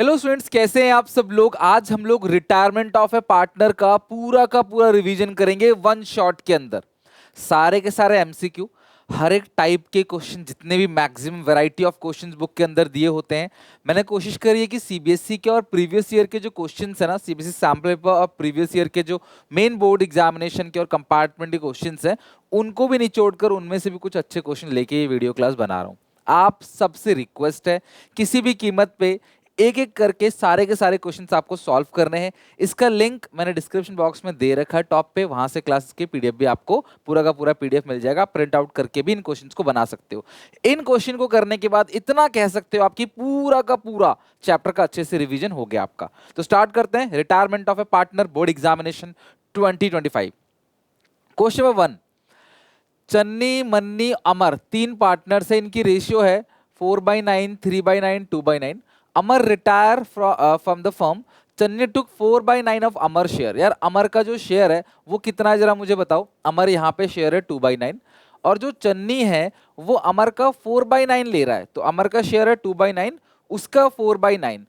Hello students, कैसे हैं आप सब लोग। आज हम लोग रिटायरमेंट ऑफ ए पार्टनर का पूरा रिवीजन करेंगे वन शॉट के अंदर। सारे के सारे एमसीक्यू, हर एक टाइप के क्वेश्चन, जितने भी maximum variety of questions book के अंदर दिए होते हैं। मैंने कोशिश करी है कि सीबीएसई के और प्रीवियस ईयर के जो क्वेश्चंस है ना, सीबीएसई सैम्पल पेपर और प्रीवियस ईयर के जो मेन बोर्ड एग्जामिनेशन के और कंपार्टमेंट के क्वेश्चंस हैं, उनको भी निचोड़ कर उनमें से भी कुछ अच्छे क्वेश्चन लेके ये वीडियो क्लास बना रहा हूँ। आप सबसे रिक्वेस्ट है, किसी भी कीमत पे एक एक करके सारे के सारे क्वेश्चंस आपको सॉल्व करने हैं। इसका लिंक मैंने डिस्क्रिप्शन बॉक्स में दे रखा है टॉप पे, वहां से क्लास के पीडीएफ भी आपको पूरा का पूरा पीडीएफ मिल जाएगा। प्रिंट आउट करके भी इन क्वेश्चंस को बना सकते हो। इन क्वेश्चन को करने के बाद इतना कह सकते हो आपकी पूरा का पूरा चैप्टर का अच्छे से रिवीजन हो गया आपका। तो स्टार्ट करते हैं। Retirement of A partner board examination 2025। Question number 1। Channi, मन्नी, अमर तीन पार्टनर्स है। इनकी रेशियो है 4/9, 3/9, 2/9। Amar retire from the firm. Channi took 4/9 of Amar share. यार अमर का जो शेयर है वो कितना है जरा मुझे बताओ। अमर यहाँ पे शेयर है 2/9 और जो चन्नी है वो अमर का 4/9 ले रहा है। तो अमर का शेयर है 2/9, उसका 4/9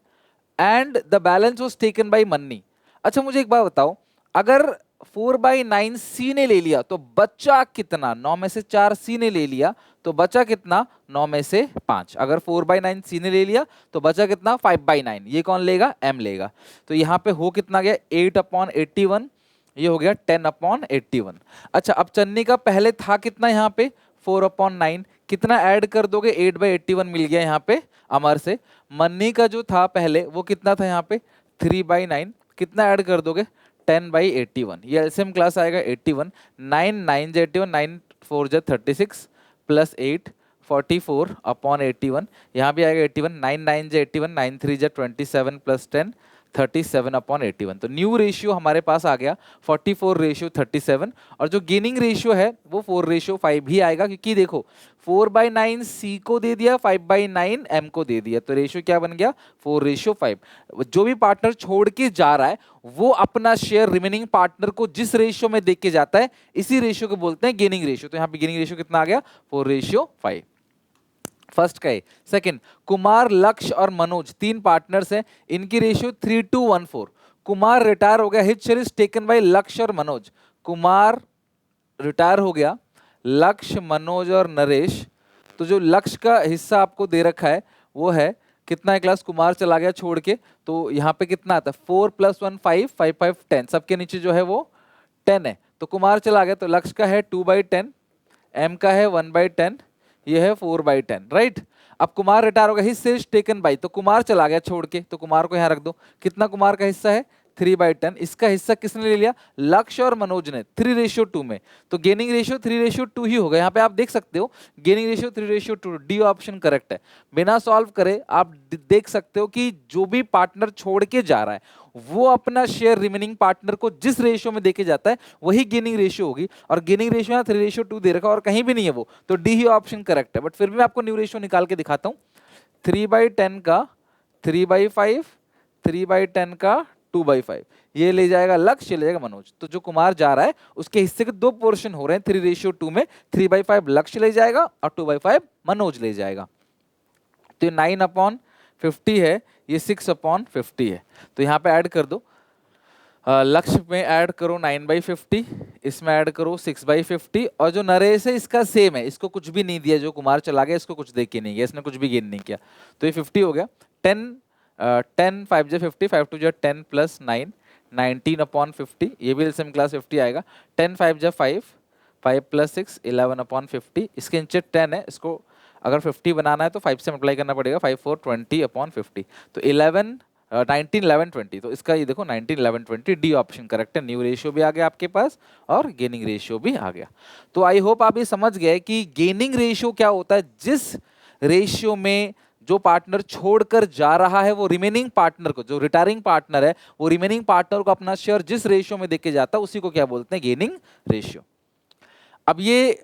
and the balance was taken by मन्नी। अच्छा मुझे एक बात बताओ, अगर 4/9 सी ने ले लिया तो बचा कितना। 9 में से 4 सी ने ले लिया तो बचा कितना, 9 में से 5। अगर 4/9 सी ने ले लिया तो बचा कितना, 5/9। ये कौन लेगा, एम लेगा। तो यहाँ पे हो कितना गया, 8/81। ये हो गया 10/81। अच्छा अब चन्नी का पहले था कितना, यहाँ पे 4/9। कितना ऐड कर दोगे, 8/81 मिल गया यहाँ पे अमर से। मन्नी का जो था पहले वो कितना था यहाँ पे 3/9। कितना ऐड कर दोगे, 10/81। ये एलसीएम क्लास आएगा 81। 9 9 जा 81, 9 4 जा 36 प्लस 8 44/81। यहाँ भी आएगा 81। 9 9 जा 81, 9 3 जा 27 प्लस 10 37/81। तो न्यू रेशियो हमारे पास आ गया 44:37। और जो गेनिंग रेशियो है वो 4:5 ही आएगा, क्योंकि देखो 4/9 सी को दे दिया, 5/9 एम को दे दिया। तो रेशियो क्या बन गया, 4:5। जो भी पार्टनर छोड़ के जा रहा है वो अपना शेयर रिमेनिंग पार्टनर को जिस रेशियो में देके जाता है, इसी रेशियो को बोलते हैं गेनिंग रेशियो। तो यहाँ पे गेनिंग रेशियो कितना आ गया, 4:5। फर्स्ट का है। सेकंड, कुमार, लक्ष्य और मनोज तीन पार्टनर्स हैं। इनकी रेशियो 3:1/4। कुमार रिटायर हो गया, his share is taken bye लक्ष्य और मनोज। कुमार रिटायर हो गया, लक्ष्य, मनोज और नरेश। तो जो लक्ष्य का हिस्सा आपको दे रखा है वो है कितना है क्लास, कुमार चला गया छोड़ के, तो यहाँ पे कितना आता है 4 + 1 5, 5 5 10। सबके नीचे जो है वो 10 है। तो कुमार चला गया, तो लक्ष्य का है 2/10, एम का है 1/10, ये है 4/10, राइट। अब कुमार रिटायर हो गया, his share is taken bye, तो कुमार चला गया छोड़ के, तो कुमार को यहाँ रख दो। कितना कुमार का हिस्सा है 3/10। इसका हिस्सा किसने ले लिया, लक्ष्य और मनोज ने, 3:2 में। तो गेनिंग रेशियो 3:2 ही होगा। यहाँ पे आप देख सकते हो gaining ratio 3:2। D option correct है। बिना सॉल्व करे आप देख सकते हो कि जो भी पार्टनर छोड़ के जा रहा है वो अपना शेयर रिमेनिंग पार्टनर को जिस रेशियो में देके जाता है वही गेनिंग रेशियो होगी। और गेनिंग रेशियो यहाँ 3:2 दे रखा है और कहीं भी नहीं है वो, तो डी ही ऑप्शन करेक्ट है। बट फिर भी मैं आपको न्यू रेशियो निकाल के दिखाता हूँ। 3/10 का 3/5, 3/10 का 2/5, ये ले जाएगा लक्ष्य, ले जाएगा मनोज। तो जो कुमार जा रहा है उसके हिस्से के दो पोर्शन हो रहे हैं 3:2 में। 3/5 लक्ष्य ले जाएगा और 2/5 मनोज ले जाएगा। तो ये 9/50 है, ये 6/50 है। तो यहाँ पे ऐड कर दो, लक्ष्य में ऐड करो 9/50, इसमें ऐड करो 6/50। और जो नरेश है इसका सेम है, इसको कुछ भी नहीं दिया। जो कुमार चला गया इसको कुछ दे के नहीं गया, इसने कुछ भी गेन नहीं किया। तो ये 50 हो गया। 10 5 जा 50, 5 2 जा 10 प्लस 9, 19/50। ये भी एलसीएम क्लास 50 आएगा। 10 5 जा 5, 5 प्लस 6 11/50। इसके नीचे 10 है, इसको अगर 50 बनाना है तो 5 से मल्टीप्लाई करना पड़ेगा। 5 4 20/50। तो 11 19 11 20। तो इसका ये देखो 19 11 20, डी ऑप्शन करेक्ट है। न्यू रेशियो भी आ गया आपके पास और गेनिंग रेशियो भी आ गया। तो आई होप आप ये समझ गए कि गेनिंग रेशियो क्या होता है। जिस रेशियो में जो पार्टनर छोड़कर जा रहा है वो रिमेनिंग पार्टनर को, जो रिटायरिंग पार्टनर है वो रिमेनिंग पार्टनर को अपना शेयर जिस रेशियो में देके जाता है उसी को क्या बोलते हैं, गेनिंग रेशियो। अब ये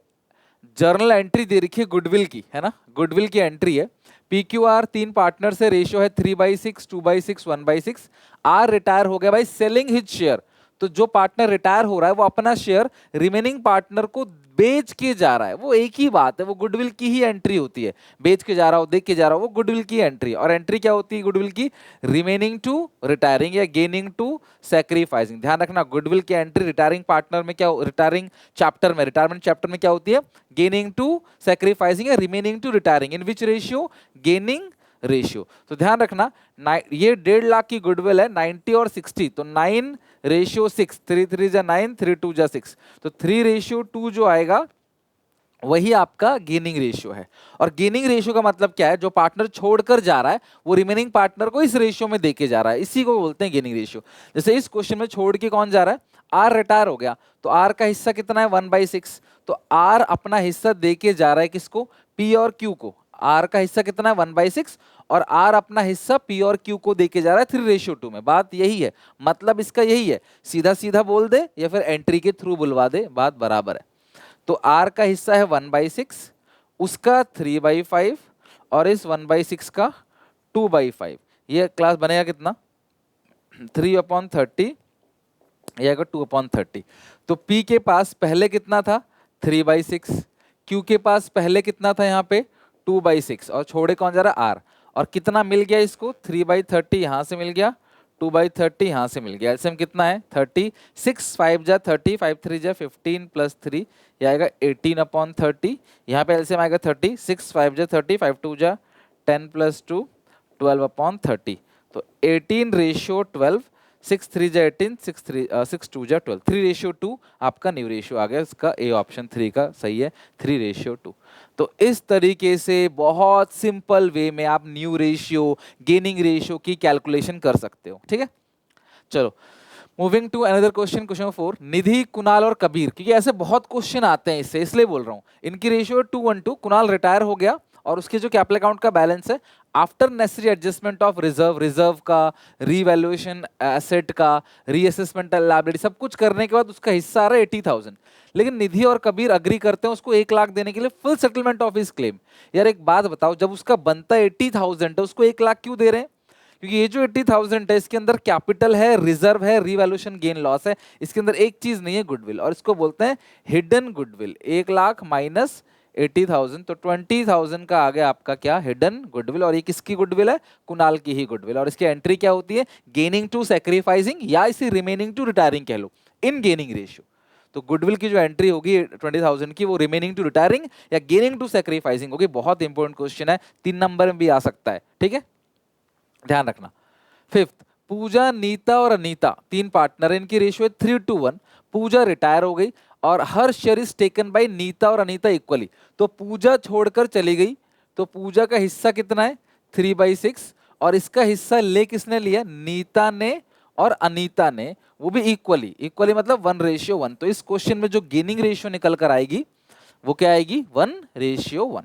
जर्नल एंट्री दे रखी है गुडविल की, है ना, गुडविल की एंट्री है। PQR तीन पार्टनर से, रेशियो है 3/6, 2/6, 1/6। आर रिटायर हो गया भाई सेलिंग हिज शेयर, तो जो पार्टनर रिटायर हो रहा है वो अपना शेयर रिमेनिंग पार्टनर को बेच के जा रहा है, वो एक ही बात है, वो गुडविल की ही एंट्री होती है। बेच के जा रहा हो, देख के जा रहा हो, वो गुडविल की एंट्री। और एंट्री क्या होती है गुडविल की? रिमेनिंग टू रिटायरिंग या गेनिंग टू सैक्रिफाइसिंग। ध्यान रखना, गुडविल की एंट्री रिटायरिंग पार्टनर में क्या, रिटायरिंग चैप्टर में, रिटायरमेंट चैप्टर में क्या होती है? गेनिंग टू सैक्रिफाइसिंग या remaining to retiring. In which ratio? Gaining ratio. तो ध्यान रखना, ये 1.5 लाख की गुडविल है, 90 और 60, तो 9:6, 3 3 जा 9, 3 2 जा 6, तो 3:2 जो आएगा वही आपका गेनिंग रेशियो है। और गेनिंग रेशियो का मतलब क्या है? जो पार्टनर छोड़कर जा रहा है वो रिमेनिंग पार्टनर को इस रेशियो में देके जा रहा है, इसी को बोलते हैं गेनिंग रेशियो। जैसे इस क्वेश्चन में छोड़ के कौन जा रहा है? आर रिटायर हो गया, तो आर का हिस्सा कितना है? 1/6। तो आर अपना हिस्सा देके जा रहा है किसको? पी और क्यू को। आर का हिस्सा कितना है? 1/6, और आर अपना हिस्सा पी और क्यू को देके जा रहा है 3:2 में। बात यही है, मतलब इसका यही है, सीधा सीधा बोल दे या फिर एंट्री के थ्रू बुलवा दे, बात बराबर है। तो आर का हिस्सा है 1/6, उसका 3/5, और इस 1/6 का 2/5। ये क्लास बनेगा कितना? 3/30, यह 2/30। तो P के पास पहले कितना था? 3/6। Q के पास पहले कितना था यहाँ पे? 2/6, और छोड़े कौन जा रहा? R। और कितना मिल गया इसको? 3/30 यहाँ से मिल गया, 2/30 यहाँ से मिल गया। एलसीएम कितना है? 30। 6 5 जा 30, 5 3 जा 15 प्लस 3, यह आएगा 18/30। यहाँ पे एलसीएम आएगा 30, 6 5 जा 30, 5 2 जा 10 प्लस 2, 12/30। तो 18:12, 6 3 जा 18, 6 2 जा 12, 3:2 आपका न्यू रेशियो आ गया। इसका ए ऑप्शन 3 का सही है, 3:2। तो इस तरीके से बहुत सिंपल वे में आप न्यू रेशियो, गेनिंग रेशियो की कैलकुलेशन कर सकते हो। ठीक है, चलो moving to another question, question 4। Nidhi, Kunal और कबीर, क्योंकि ऐसे बहुत क्वेश्चन आते हैं इससे, इसलिए बोल रहा हूं। इनकी रेशियो 2:1। कुणाल रिटायर हो गया और उसके जो कैपिटल अकाउंट का बैलेंस है, after necessary adjustment of reserve, reserve का रीवैल्यूएशन, एसेट का रीअसेसमेंट, लायबिलिटी, सब कुछ करने के बाद उसका हिस्सा आ रहा है 80,000। लेकिन निधि और कबीर अग्री करते हैं उसको 1 लाख देने के लिए, full settlement of his claim. यार एक बात बताओ, जब उसका बनता 80,000 है उसको 1 लाख क्यों दे रहे हैं? क्योंकि ये जो 80,000 है इसके अंदर कैपिटल है, रिजर्व है, रीवैल्यूएशन गेन लॉस है, इसके अंदर एक चीज नहीं है, गुडविल, और इसको बोलते हैं हिडन गुडविल। 1 लाख माइनस 80,000, तो 20,000 का आ गया आपका क्या? Hidden goodwill. और ये किसकी गुडविल है? कुणाल की ही गुडविल। और इसकी एंट्री क्या होती है? गेनिंग टू सैक्रिफाइसिंग, या इसे रिमेनिंग टू रिटायरिंग कह लो, इन गेनिंग रेशियो। तो गुडविल की जो एंट्री होगी 20,000 की, वो रिमेनिंग टू रिटायरिंग या गेनिंग टू सैक्रिफाइसिंग होगी। बहुत इंपॉर्टेंट क्वेश्चन है, 3 नंबर में भी आ सकता है। ठीक है, ध्यान रखना। 5th, पूजा, नीता और अनीता 3 पार्टनर, इनकी रेशियो है 3:1। पूजा रिटायर हो गई और her share is taken by Nita और अनीता इक्वली। तो पूजा छोड़कर चली गई, तो पूजा का हिस्सा कितना है? 3/6, और इसका हिस्सा ले किसने लिया? नीता ने और अनीता ने, वो भी इक्वली। इक्वली मतलब 1:1। तो इस क्वेश्चन में जो गेनिंग रेशियो निकल कर आएगी वो क्या आएगी? 1:1।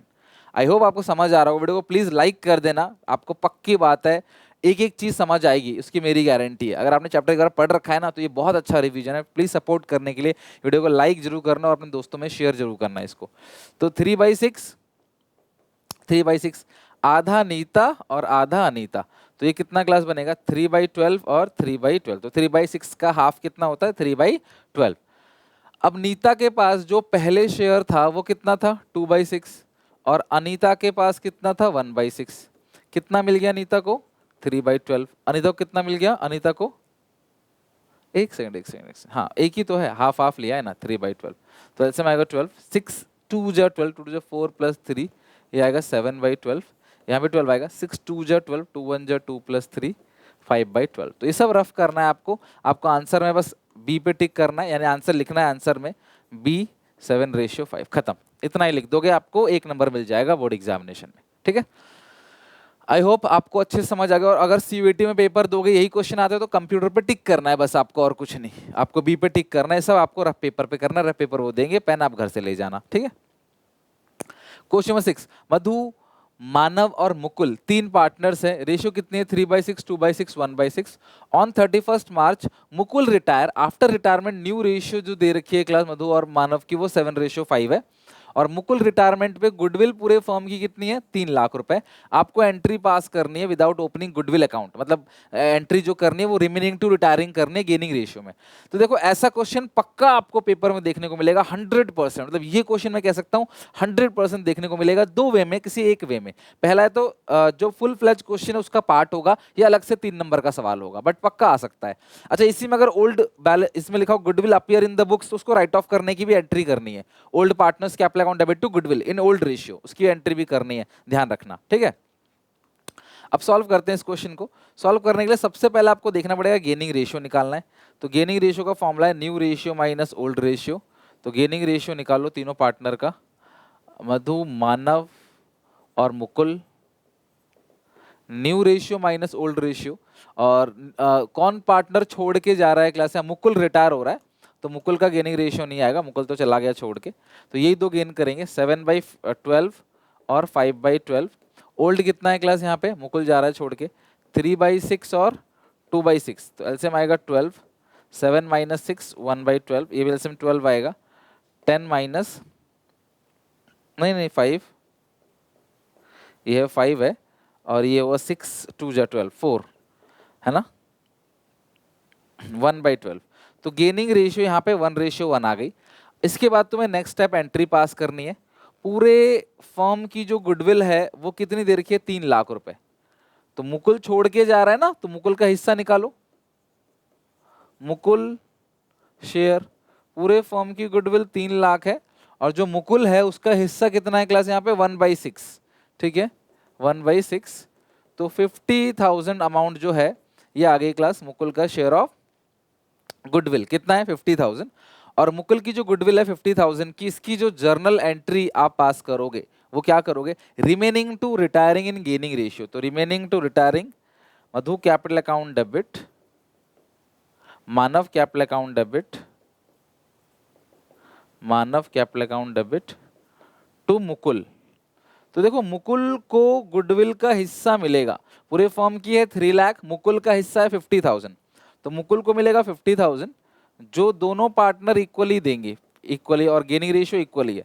आई होप आपको समझ आ रहा होगा। वीडियो को प्लीज लाइक कर देना, आपको पक्की बात है एक एक चीज समझ आएगी, उसकी मेरी गारंटी है। अगर आपने चैप्टर वगैरह पढ़ रखा है ना, तो ये बहुत अच्छा रिवीजन है। प्लीज सपोर्ट करने के लिए वीडियो को लाइक जरूर करना और अपने दोस्तों में शेयर जरूर करना इसको। तो 3/6, आधा नीता और आधा अनीता, तो ये कितना क्लास बनेगा? 3/12 और 3/12। तो 3/6 का हाफ कितना होता है? 3/12। अब नीता के पास जो पहले शेयर था वो कितना था? 2/6, और अनीता के पास कितना था? 1/6। कितना मिल गया नीता को? 3/12। अनीता को कितना मिल गया? अनीता को एक सेकंड, हाँ एक ही तो है, हाफ हाफ लिया है ना, 3/12। तो ऐसे में आएगा 12, 6 2 जा 12, 2 जा 4 प्लस 3, ये आएगा 7/12। यहाँ पे 12 आएगा, 6 2 जा 12, 2 1 जा 2 प्लस 3, 5/12। तो ये सब रफ करना है आपको। आपको आंसर में बस बी पे टिक करना है, यानी आंसर लिखना है आंसर में बी 7:5, खत्म। इतना ही लिख दोगे, आपको 1 नंबर मिल जाएगा बोर्ड एग्जामिनेशन में। ठीक है, आई होप आपको अच्छे से समझ आ गया। और अगर सीयूईटी में पेपर दोगे यही क्वेश्चन आते हैं तो कंप्यूटर पे टिक करना है बस आपको, और कुछ नहीं। आपको बी पे टिक करना है, सब आपको रफ पेपर पे करना है। रफ पेपर वो देंगे, पेन आप घर से ले जाना। ठीक है, क्वेश्चन नंबर 6। मधु, मानव और मुकुल 3 पार्टनर्स हैं। रेशियो कितनी है? 3/6, 2/6, 1/6। On 31 March Mukul retire. After retirement new ratio जो दे रखी है क्लास मधु और मानव की, वो 7:5 है। और मुकुल रिटायरमेंट पे गुडविल पूरे फर्म की कितनी है, 3 लाख रुपए। आपको एंट्री पास करनी है विदाउट ओपनिंग गुडविल अकाउंट, मतलब एंट्री जो करनी है वो रिमेनिंग टू रिटायरिंग करनी है गेनिंग रेशियो में। तो देखो ऐसा क्वेश्चन पक्का आपको पेपर में देखने को मिलेगा 100%, मतलब ये क्वेश्चन मैं कह सकता हूँ 100% देखने को मिलेगा, दो वे में, किसी एक वे में। पहला है तो जो फुल फ्लेज क्वेश्चन है उसका पार्ट होगा, या अलग से 3 नंबर का सवाल होगा, बट पक्का आ सकता है। अच्छा, इसी में अगर ओल्ड बैलेंस इसमें लिखा हो goodwill appear in the books, तो उसको राइट ऑफ करने की भी एंट्री करनी है। Old partners capital account debit to goodwill in old ratio, उसकी एंट्री भी करनी है, ध्यान रखना, ठीक है। अब सॉल्व करते हैं इस क्वेश्चन को। सॉल्व करने के लिए सबसे पहले आपको देखना पड़ेगा गेनिंग रेशियो निकालना है। तो गेनिंग रेशियो का फॉर्मूला है new ratio minus old ratio. तो गेनिंग रेशियो निकालो तीनों पार्टनर का, मधु, मानव और Mukul. New ratio minus old ratio, और कौन पार्टनर छोड़ के जा रहा है क्लास से, मुकुल रिटायर हो रहा है, तो मुकुल का गेनिंग रेशियो नहीं आएगा, मुकुल तो चला गया छोड़ के। तो यही दो गेन करेंगे, 7/12 और 5/12। ओल्ड कितना है क्लास यहाँ पे, मुकुल जा रहा है छोड़ के, 3/6 और 2/6। तो एलसीएम आएगा 12, 7 माइनस 6 1/12, ये भी एलसीएम 12 आएगा। 10 माइनस, नहीं 5, ये 5 है, और ये हुआ 6 2 जा 12 4, है ना, 1/12। तो गेनिंग रेशियो यहाँ पे 1:1 आ गई। इसके बाद तुम्हें नेक्स्ट स्टेप एंट्री पास करनी है। पूरे फर्म की जो गुडविल है वो कितनी दे रखी है, 3 लाख रुपए। तो मुकुल छोड़ के जा रहा है ना, तो मुकुल का हिस्सा निकालो। मुकुल शेयर, पूरे फर्म की गुडविल 3 लाख है, और जो मुकुल है उसका हिस्सा कितना है क्लास यहाँ पे, 1/6, ठीक है, 1/6। तो 50,000 अमाउंट जो है ये आ गई क्लास मुकुल का शेयर ऑफ गुडविल। कितना है, 50,000। और मुकुल की जो गुडविल है 50,000 की, इसकी जो जर्नल एंट्री आप पास करोगे वो क्या करोगे, remaining to retiring in gaining ratio. तो remaining to retiring, Madhu capital account debit, Manav capital account debit, Manav capital account debit to Mukul. तो देखो मुकुल को गुडविल का हिस्सा मिलेगा, पूरे फर्म की है 3 लाख, मुकुल का हिस्सा है 50,000। तो मुकुल को मिलेगा 50,000, जो दोनों पार्टनर इक्वली देंगे, इक्वली, और गेनिंग रेशियो इक्वली है।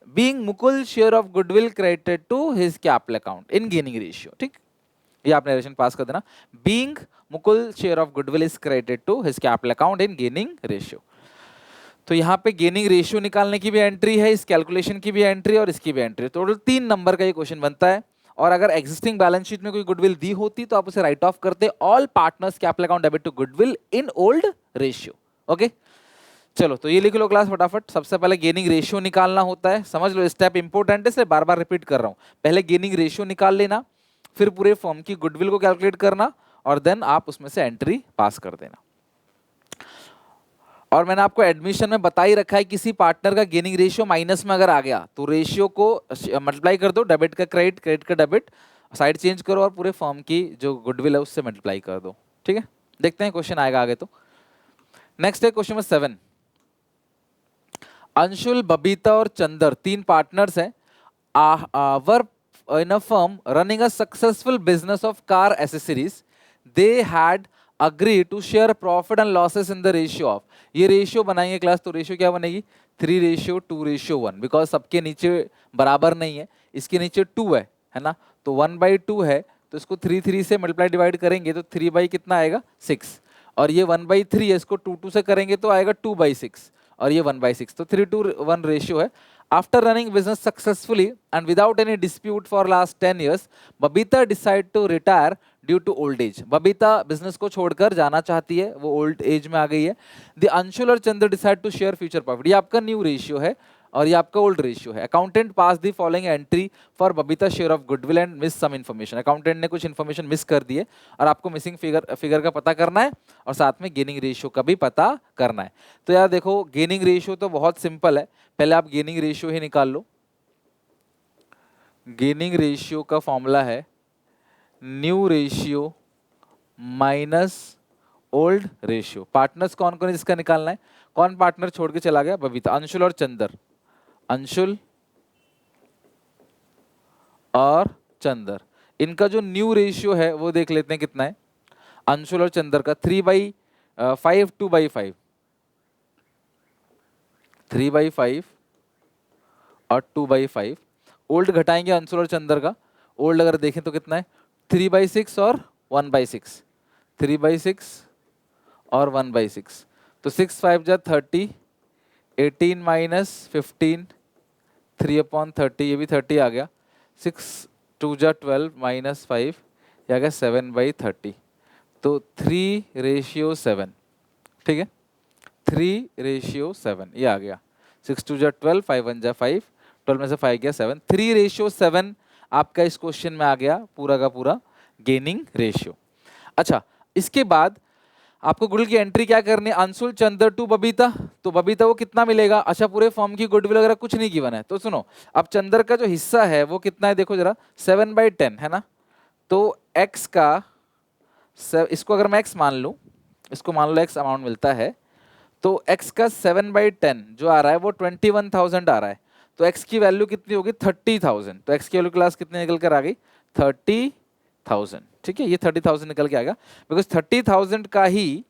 Being Mukul share of goodwill credited to his capital account in gaining ratio, ठीक, ये आपने रेशन पास कर देना। Being Mukul share of goodwill is credited to his capital account in gaining ratio. तो यहाँ पे गेनिंग रेशियो निकालने की भी एंट्री है, इस कैलकुलेशन की भी एंट्री और इसकी भी एंट्री, टोटल 3 नंबर का ये क्वेश्चन बनता है। और अगर एग्जिस्टिंग बैलेंस शीट में कोई गुडविल दी होती तो आप उसे राइट ऑफ करते, all partners capital account debit to goodwill in old ratio. Okay, चलो तो ये लिख लो क्लास फटाफट। सबसे पहले गेनिंग रेशियो निकालना होता है, समझ लो स्टेप इंपॉर्टेंट है, इसलिए बार बार रिपीट कर रहा हूं। पहले गेनिंग रेशियो निकाल लेना, फिर पूरे फर्म की गुडविल को कैलकुलेट करना, और देन आप उसमें से एंट्री पास कर देना। और मैंने आपको एडमिशन में बता ही रखा है, किसी पार्टनर का गेनिंग रेशियो माइनस में अगर आ गया तो रेशियो को मल्टीप्लाई कर दो, डेबिट का क्रेडिट, क्रेडिट का डेबिट, साइड चेंज करो और पूरे फर्म की जो गुडविल है उससे मल्टीप्लाई कर दो, ठीक है। देखते हैं क्वेश्चन आएगा आगे। तो नेक्स्ट है क्वेश्चन नंबर 7। अंशुल, बबीता और चंदर 3 पार्टनर्स हैं, were in a firm running a successful business of car accessories. They had agree to share profit and losses in the ratio of, ये रेशियो बनाएंगे क्लास, तो रेशियो क्या बनेगी, 3:2:1, बिकॉज सबके नीचे बराबर नहीं है, इसके नीचे 2 है ना, तो 1/2 है, तो इसको 3 से मल्टीप्लाई डिवाइड करेंगे तो 3 बाई कितना आएगा, 6, और ये 1/3 है, इसको 2 से करेंगे तो आएगा 2/6, और ये 1/6, तो 3:1 रेशियो है। After running business successfully and without any dispute for last 10 years, Babita decide to retire due to old age. Babita business को छोड़कर जाना चाहती है, वो ओल्ड एज में आ गई है। द अंशुल और Chandra decide to share future profit, ये आपका न्यू रेशियो है और ये आपका ओल्ड रेशियो है। Accountant pass the following entry for Babita share of goodwill and miss some information, accountant ने कुछ इन्फॉर्मेशन मिस कर दी है और आपको मिसिंग फिगर का पता करना है और साथ में गेनिंग रेशियो का भी पता करना है। तो यार देखो गेनिंग रेशियो तो बहुत सिंपल है, पहले आप गेनिंग रेशियो ही निकाल लो। गेनिंग रेशियो का फॉर्मूला है new ratio minus old ratio. Partners कौन कौन है जिसका निकालना है, कौन पार्टनर छोड़ के चला गया, बबीता, अंशुल और चंदर, अंशुल और चंदर, इनका जो न्यू रेशियो है वो देख लेते हैं कितना है। अंशुल और चंदर का 3/5 2/5, 3/5 और 2/5। ओल्ड घटाएंगे अंशुल और चंदर का। ओल्ड अगर देखें तो कितना है, 3/6 और 1/6, 3/6 और 1/6। तो 6×5 = 30, 18 माइनस 15, 3/30, ये भी 30 आ गया। 6×2 = 12 माइनस 5, ये आ गया 7/30। तो 3:7, ठीक है, 3:7 ये आ गया। 6×2 = 12, 5×1 = 5, 12 में से 5 गया 7, 3:7 आपका इस क्वेश्चन में आ गया पूरा का पूरा गेनिंग रेशियो। अच्छा, इसके बाद आपको गुडविल की एंट्री क्या करनी है, अंशुल चंद्र टू बबीता। तो बबीता को कितना मिलेगा, अच्छा पूरे फॉर्म की गुडविल वगैरह कुछ नहीं गिवन है तो सुनो, अब चंद्र का जो हिस्सा है वो कितना है देखो जरा, 7/10 है ना। तो x का इसको अगर मैं x मान लूं, इसको मान लो x अमाउंट मिलता है, तो x का 7/10 जो आ रहा है वो 21,000 आ रहा है। तो x की वैल्यू कितनी होगी, 30,000। तो x की वैल्यू क्लास कितनी निकल कर आ गई, 30,000। ठीक है, ये 30,000 निकल के आएगा, बिकॉज 30,000 का ही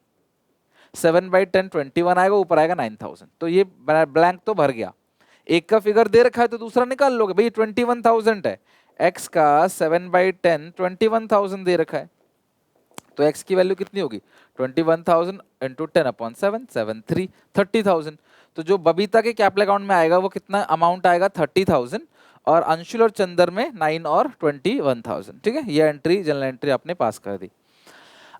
7/10 21 आएगा, ऊपर आएगा 9,000। तो ये ब्लैंक तो भर गया। एक का फिगर दे रखा है तो दूसरा निकाल लोगे भाई, 21,000 है, x का 7/10 21,000 दे रखा है, तो x की वैल्यू कितनी होगी, 21,000 इंटू 10/7, 73, 30,000। तो जो बबीता के कैपिटल अकाउंट में आएगा वो कितना अमाउंट आएगा, 30,000, और अंशुल और चंदर में 9 और 21,000। ठीक है, ये एंट्री जनरल एंट्री आपने पास कर दी।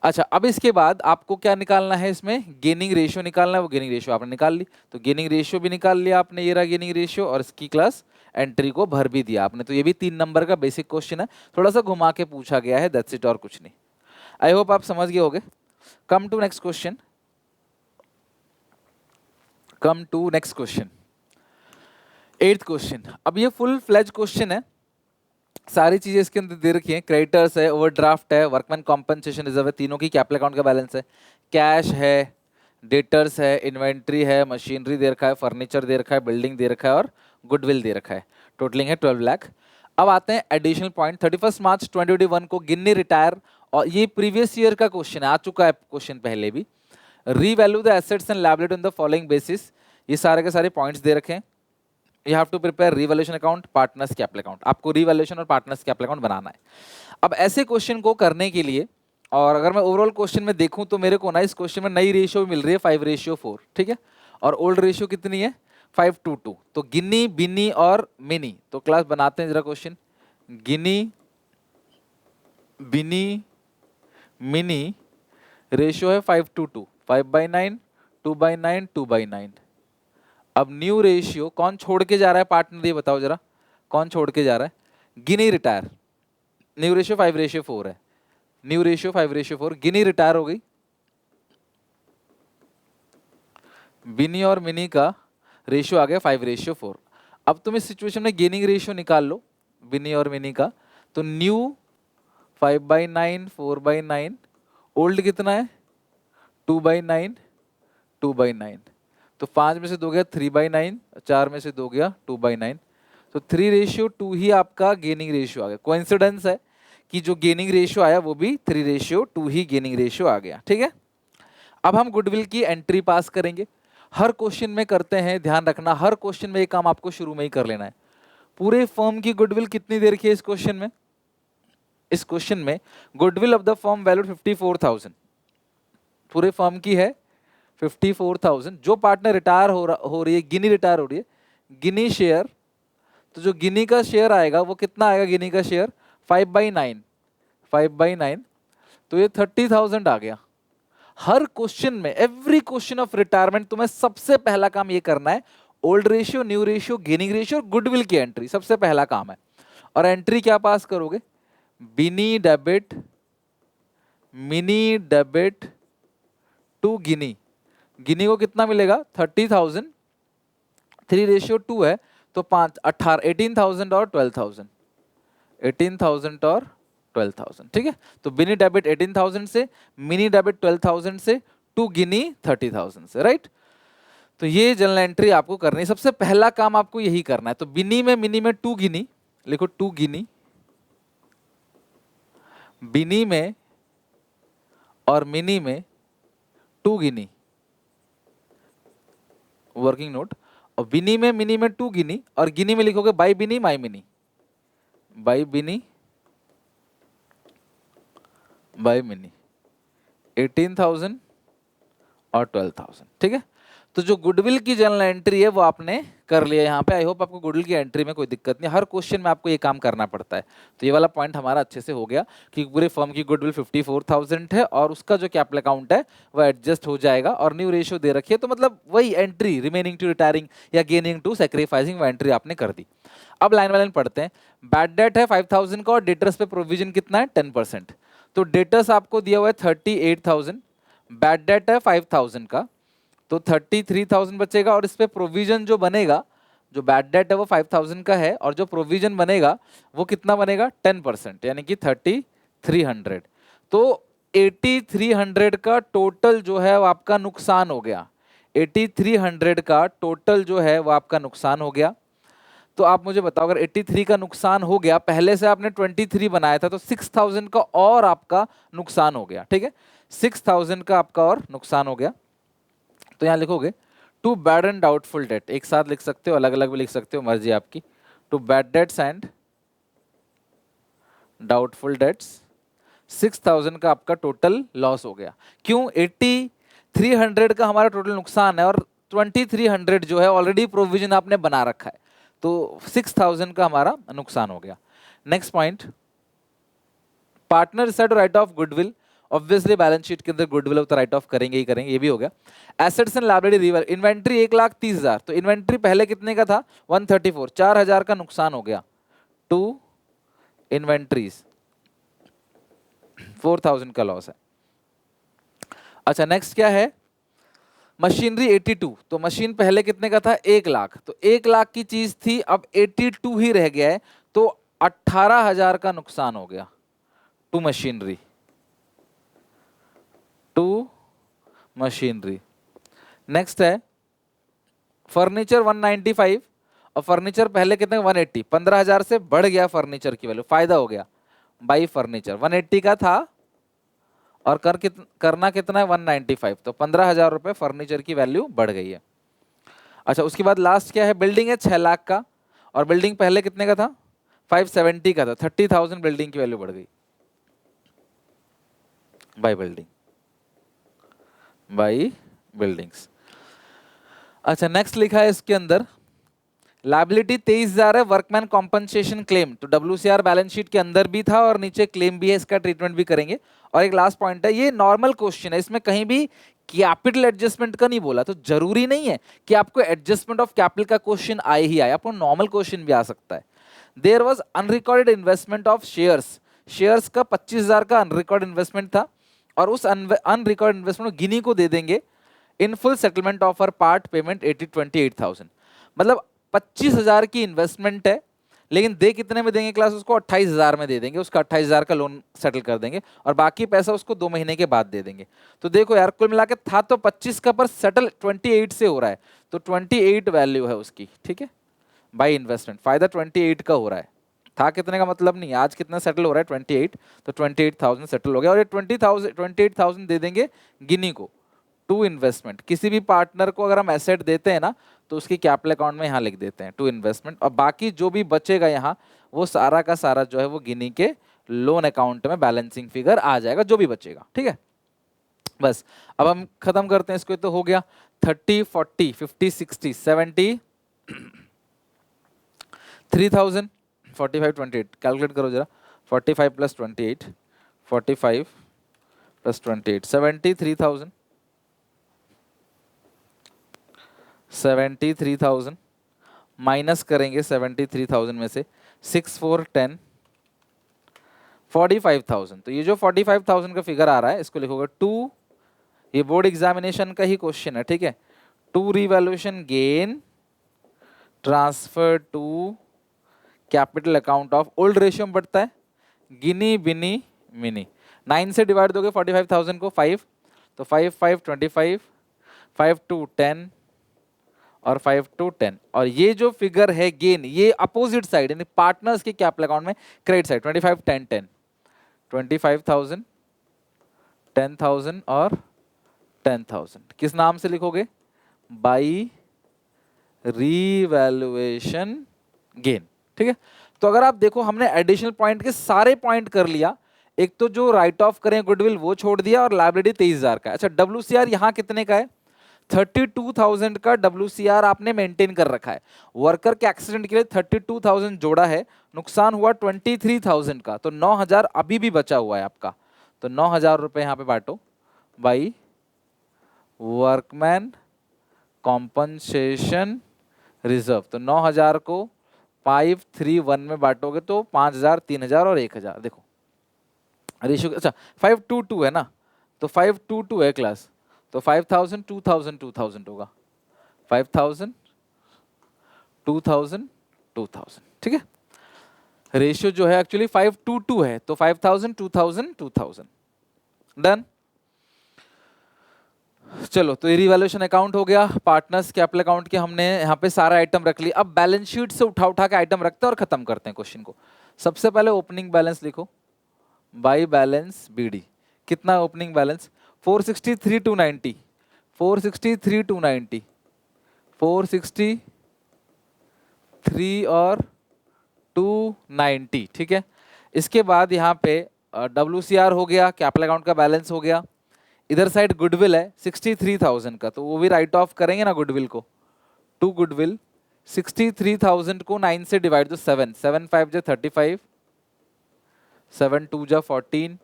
अच्छा, अब इसके बाद आपको क्या निकालना है, इसमें गेनिंग रेशियो निकालना है। वो गेनिंग रेशियो आपने निकाल ली, तो गेनिंग रेशियो भी निकाल लिया आपने, ये रहा गेनिंग रेशियो, और इसकी क्लास एंट्री को भर भी दिया आपने। तो ये भी 3 नंबर का बेसिक क्वेश्चन है, थोड़ा सा घुमा के पूछा गया है, दैट्स इट और कुछ नहीं। आई होप आप समझ गए होगे। Come to next question, come to next question, 8th question. अब ये फुल फ्लेज क्वेश्चन है, सारी चीजें इसके अंदर दे रखी हैं, क्रेडिटर्स है, ओवरड्राफ्ट है, वर्कमैन कॉम्पनसेशन रिजर्व है, तीनों की कैपिटल अकाउंट का बैलेंस है, कैश है, डेटर्स है, इन्वेंट्री है, मशीनरी दे रखा है, फर्नीचर दे रखा है, बिल्डिंग दे रखा है और गुडविल दे रखा है, टोटलिंग है 12 लाख। अब आते हैं एडिशनल पॉइंट, 31 मार्च 2021 को गिन्नी रिटायर, और ये प्रीवियस ईयर का क्वेश्चन है, आ चुका है क्वेश्चन पहले भी। Revalue the assets and liability on the following basis, ये सारे के सारे पॉइंट्स दे रखे हैं। You have to prepare revaluation account, partners capital account, आपको revaluation और partners capital account बनाना है। अब ऐसे क्वेश्चन को करने के लिए, और अगर मैं ओवरऑल क्वेश्चन में देखूं तो मेरे को ना इस क्वेश्चन में नई रेशियो मिल रही है 5:4, ठीक है, और ओल्ड रेशियो कितनी है 5:2। तो गिनी, बिनी और मिनी, तो क्लास बनाते हैं जरा क्वेश्चन, गिनी, बिनी, मिनी, रेशियो है 5:2, 5/9, 2/9, 2/9। अब न्यू रेशियो कौन छोड़ के जा रहा है पार्टनर, ये बताओ जरा, कौन छोड़ के जा रहा है, गिनी रिटायर, न्यू रेशियो 5:4 है, न्यू रेशियो 5:4, गिनी रिटायर हो गई, बिनी और मिनी का रेशियो आ गया 5:4। अब तुम इस सिचुएशन में गेनिंग रेशियो निकाल लो बिनी और मिनी का, तो न्यू 5/9, 4/9, ओल्ड कितना है 2/9, 2/9, तो 5 में से 2 गया 3/9, 4 में से 2 गया 2/9, तो 3:2 ही आपका गेनिंग रेशियो आ गया। कोइंसिडेंस है कि जो गेनिंग रेशियो आया वो भी 3:2 ही गेनिंग रेशियो आ गया। ठीक है, अब हम गुडविल की एंट्री पास करेंगे, हर क्वेश्चन में करते हैं, ध्यान रखना हर क्वेश्चन में ये काम आपको शुरू में ही कर लेना है। पूरे फर्म की गुडविल कितनी देर की है इस क्वेश्चन में, इस क्वेश्चन में goodwill of the firm valued 54,000, पूरे फर्म की है 54,000। जो पार्टनर रिटायर हो रही है, गिनी रिटायर हो रही है, गिनी शेयर, तो जो गिनी का शेयर आएगा वो कितना आएगा, गिनी का शेयर 5/9, 5/9, तो ये 30,000 आ गया। हर क्वेश्चन में, एवरी क्वेश्चन ऑफ रिटायरमेंट तुम्हें सबसे पहला काम ये करना है, old ratio, new ratio, gaining ratio और गुडविल की एंट्री सबसे पहला काम है। और एंट्री क्या पास करोगे, बिनी डेबिट, मिनी डेबिट टू गिनी, गिनी को कितना मिलेगा 30,000, 3:2 है, तो 18,000 और 12,000, 18,000 और 12,000। ठीक है, तो बिनी डेबिट 18,000 से, मिनी डेबिट 12,000 से, टू गिनी 30,000 से, राइट। तो ये जनरल एंट्री आपको करनी है, सबसे पहला काम आपको यही करना है। तो बिनी में, मिनी में टू गिनी लिखो, टू गिनी, बिनी में और मिनी में टू गिनी, वर्किंग नोट, और बिनी में मिनी में टू गिनी, और गिनी में लिखोगे by Binny my mini, by Binny by mini, 18,000 और 12,000। ठीक है, तो जो गुडविल की जर्नल एंट्री है वो आपने कर लिया यहाँ पे। आई होप आपको गुडविल की एंट्री में कोई दिक्कत नहीं, हर क्वेश्चन में आपको ये काम करना पड़ता है। तो ये वाला पॉइंट हमारा अच्छे से हो गया कि पूरे फर्म की गुडविल 54,000 है और उसका जो कैपिटल अकाउंट है वो एडजस्ट हो जाएगा, और न्यू रेशियो दे रखी है, तो मतलब वही एंट्री रिमेनिंग टू रिटायरिंग या गेनिंग टू सेक्रीफाइसिंग वो एंट्री आपने कर दी। अब लाइन बाय लाइन पढ़ते हैं। बैड डेट है 5,000 का और डेटर्स पे प्रोविजन कितना है 10%। तो डेटर्स आपको दिया हुआ है 38,000, बैड डेट है 5,000 का, तो 33,000 बचेगा, और इस पे प्रोविजन जो बनेगा, जो बैड डेट है वो 5,000 का है, और जो प्रोविजन बनेगा वो कितना बनेगा 10%, यानी कि 3,300। तो 8,300 का टोटल जो है वो आपका नुकसान हो गया, 8,300 का टोटल जो है वो आपका नुकसान हो गया। तो आप मुझे बताओ, अगर 83 का नुकसान हो गया, पहले से आपने 23 बनाया था, तो 6,000 का और आपका नुकसान हो गया। ठीक है, 6,000 का आपका और नुकसान हो गया। तो यहां लिखोगे to bad and doubtful debt, एक साथ लिख सकते हो, अलग अलग भी लिख सकते हो, मर्जी आपकी। To bad debts and doubtful debts 6,000 का आपका टोटल लॉस हो गया। क्यों? 8,300 का हमारा टोटल नुकसान है, और 2,300 जो है ऑलरेडी प्रोविजन आपने बना रखा है, तो 6,000 का हमारा नुकसान हो गया। Next point, partner set right of goodwill, obviously balance sheet के अंदर गुडविल हो तो राइट ऑफ करेंगे ही करेंगे, ये भी हो गया। Assets and liability river, inventory 1,30,000, तो इन्वेंट्री पहले कितने का था 134, 4,000 का नुकसान हो गया। टू इन्वेंट्रीज 4,000 का लॉस है। अच्छा, नेक्स्ट क्या है, मशीनरी 82, तो मशीन पहले कितने का था 1,00,000, तो 1,00,000 की चीज थी, अब 82 ही रह गया है, तो 18,000 का नुकसान हो गया to machinery, to machinery. Next है फर्नीचर 195, और फर्नीचर पहले कितने 180, 15,000 से बढ़ गया फर्नीचर की वैल्यू, फायदा हो गया बाई फर्नीचर, 180 का था और करना कितना है 195, तो 15,000 रुपए फर्नीचर की वैल्यू बढ़ गई है। अच्छा, उसके बाद लास्ट क्या है, बिल्डिंग है 6,00,000 का, और बिल्डिंग पहले कितने का था 570 का था, 30,000 बिल्डिंग की वैल्यू बढ़ गई बाई बिल्डिंग, बाई बिल्डिंग्स। अच्छा, नेक्स्ट लिखा है इसके अंदर लाइबिलिटी 23,000 है, वर्कमैन कॉम्पनसेशन क्लेम, तो WCR बैलेंस शीट के अंदर भी था और नीचे क्लेम भी है, इसका ट्रीटमेंट भी करेंगे। और एक लास्ट पॉइंट है, ये नॉर्मल क्वेश्चन है, इसमें कहीं भी कैपिटल एडजस्टमेंट का नहीं बोला, तो जरूरी नहीं है कि आपको एडजस्टमेंट ऑफ कैपिटल का क्वेश्चन आए ही आए, आपको नॉर्मल क्वेश्चन भी आ सकता है। There was unrecorded investment of shares, shares का 25,000 का अनरिकॉर्ड इन्वेस्टमेंट था, और उस अनरिकॉर्ड इन्वेस्टमेंट गिनी को दे देंगे in full settlement of or part payment 28,000। मतलब 25,000 की इन्वेस्टमेंट है, लेकिन दे कितने में देंगे क्लास, उसको 28,000 में दे देंगे, उसका 28,000 का लोन सेटल कर देंगे, और बाकी पैसा उसको 2 महीने के बाद दे देंगे। तो देखो यार, कुल मिला के था तो 25 का, पर सेटल 28 से हो रहा है, तो 28 वैल्यू है उसकी। ठीक है, बाई इन्वेस्टमेंट फायदा 28 का हो रहा है, था कितने का मतलब नहीं, आज कितना सेटल हो रहा है 28, तो 28,000 सेटल हो गया, और ये 28,000 दे देंगे गिनी को टू इन्वेस्टमेंट। किसी भी पार्टनर को अगर हम एसेट देते हैं ना, तो उसकी कैपिटल अकाउंट में यहाँ लिख देते हैं टू इन्वेस्टमेंट, और बाकी जो भी बचेगा यहाँ वो सारा का सारा जो है वो गिनी के लोन अकाउंट में बैलेंसिंग फिगर आ जाएगा, जो भी बचेगा। ठीक है, बस अब हम खत्म करते हैं इसको, तो हो गया 30, 40, 50, 60, 70, 3,000, 45, 28, कैलकुलेट करो जरा, 45 प्लस 28, 45 प्लस 28, 73,000, 73,000 माइनस करेंगे 73,000 में से 6, 4, 10, 45,000। तो ये जो 45,000 का फिगर आ रहा है, इसको लिखोगे टू, ये बोर्ड एग्जामिनेशन का ही क्वेश्चन है, ठीक है, to revaluation gain transfer to capital account of old ratio में बढ़ता है, गिनी बिनी मिनी। 9 से डिवाइड दोगे 45,000 को 5, तो 5, 5, 25, 5 to 10 और 5 to 10, और ये जो फिगर है गेन, ये अपोजिट साइड यानी पार्टनर्स के कैपिटल अकाउंट में क्रेडिट साइड, 25, 10, 10, 25,000, 10,000 और 10,000 किस नाम से लिखोगे, बाई रीवैल्यूएशन गेन। ठीक है, तो अगर आप देखो हमने एडिशनल पॉइंट के सारे पॉइंट कर लिया, एक तो जो राइट ऑफ करें गुडविल वो छोड़ दिया और लाइबिलिटी 23,000 का है। अच्छा WCR यहाँ कितने का है? 32,000 का WCR आपने मेंटेन कर रखा है। वर्कर के एक्सीडेंट के लिए 32,000 जोड़ा है, नुकसान हुआ 23,000 का, तो 9,000 अभी भी बचा हुआ है आपका। तो 9,000 रुपए यहाँ पे बांटो बाई वर्कमैन कॉम्पनसेशन रिजर्व। तो 9,000 को 531 में बांटोगे तो 5,000, 3,000 और 1,000। देखो रेशियो, अच्छा 522 है ना, तो 522 है क्लास, तो 5,000 2,000 2,000 होगा, 5,000 2,000 2,000। ठीक है, रेशियो जो है एक्चुअली 522 है, तो 5,000 2,000 2,000 डन। चलो तो ये रिवैल्यूएशन अकाउंट हो गया, पार्टनर्स कैपिटल अकाउंट के हमने यहाँ पे सारा आइटम रख लिया। अब बैलेंस शीट से उठा उठा के आइटम रखते हैं और खत्म करते हैं क्वेश्चन को। सबसे पहले ओपनिंग बैलेंस लिखो बाई बैलेंस BD। कितना ओपनिंग बैलेंस? 463,290, 463,290, 463 और 290। ठीक है, इसके बाद यहाँ पे WCR हो गया, कैपिटल अकाउंट का बैलेंस हो गया। इधर साइड गुडविल है 63,000 का, तो वो भी राइट ऑफ करेंगे ना गुडविल को। टू गुडविल 63,000 को 9 से डिवाइड, तो 7 7 5 जा 35, 7 2 जा 14,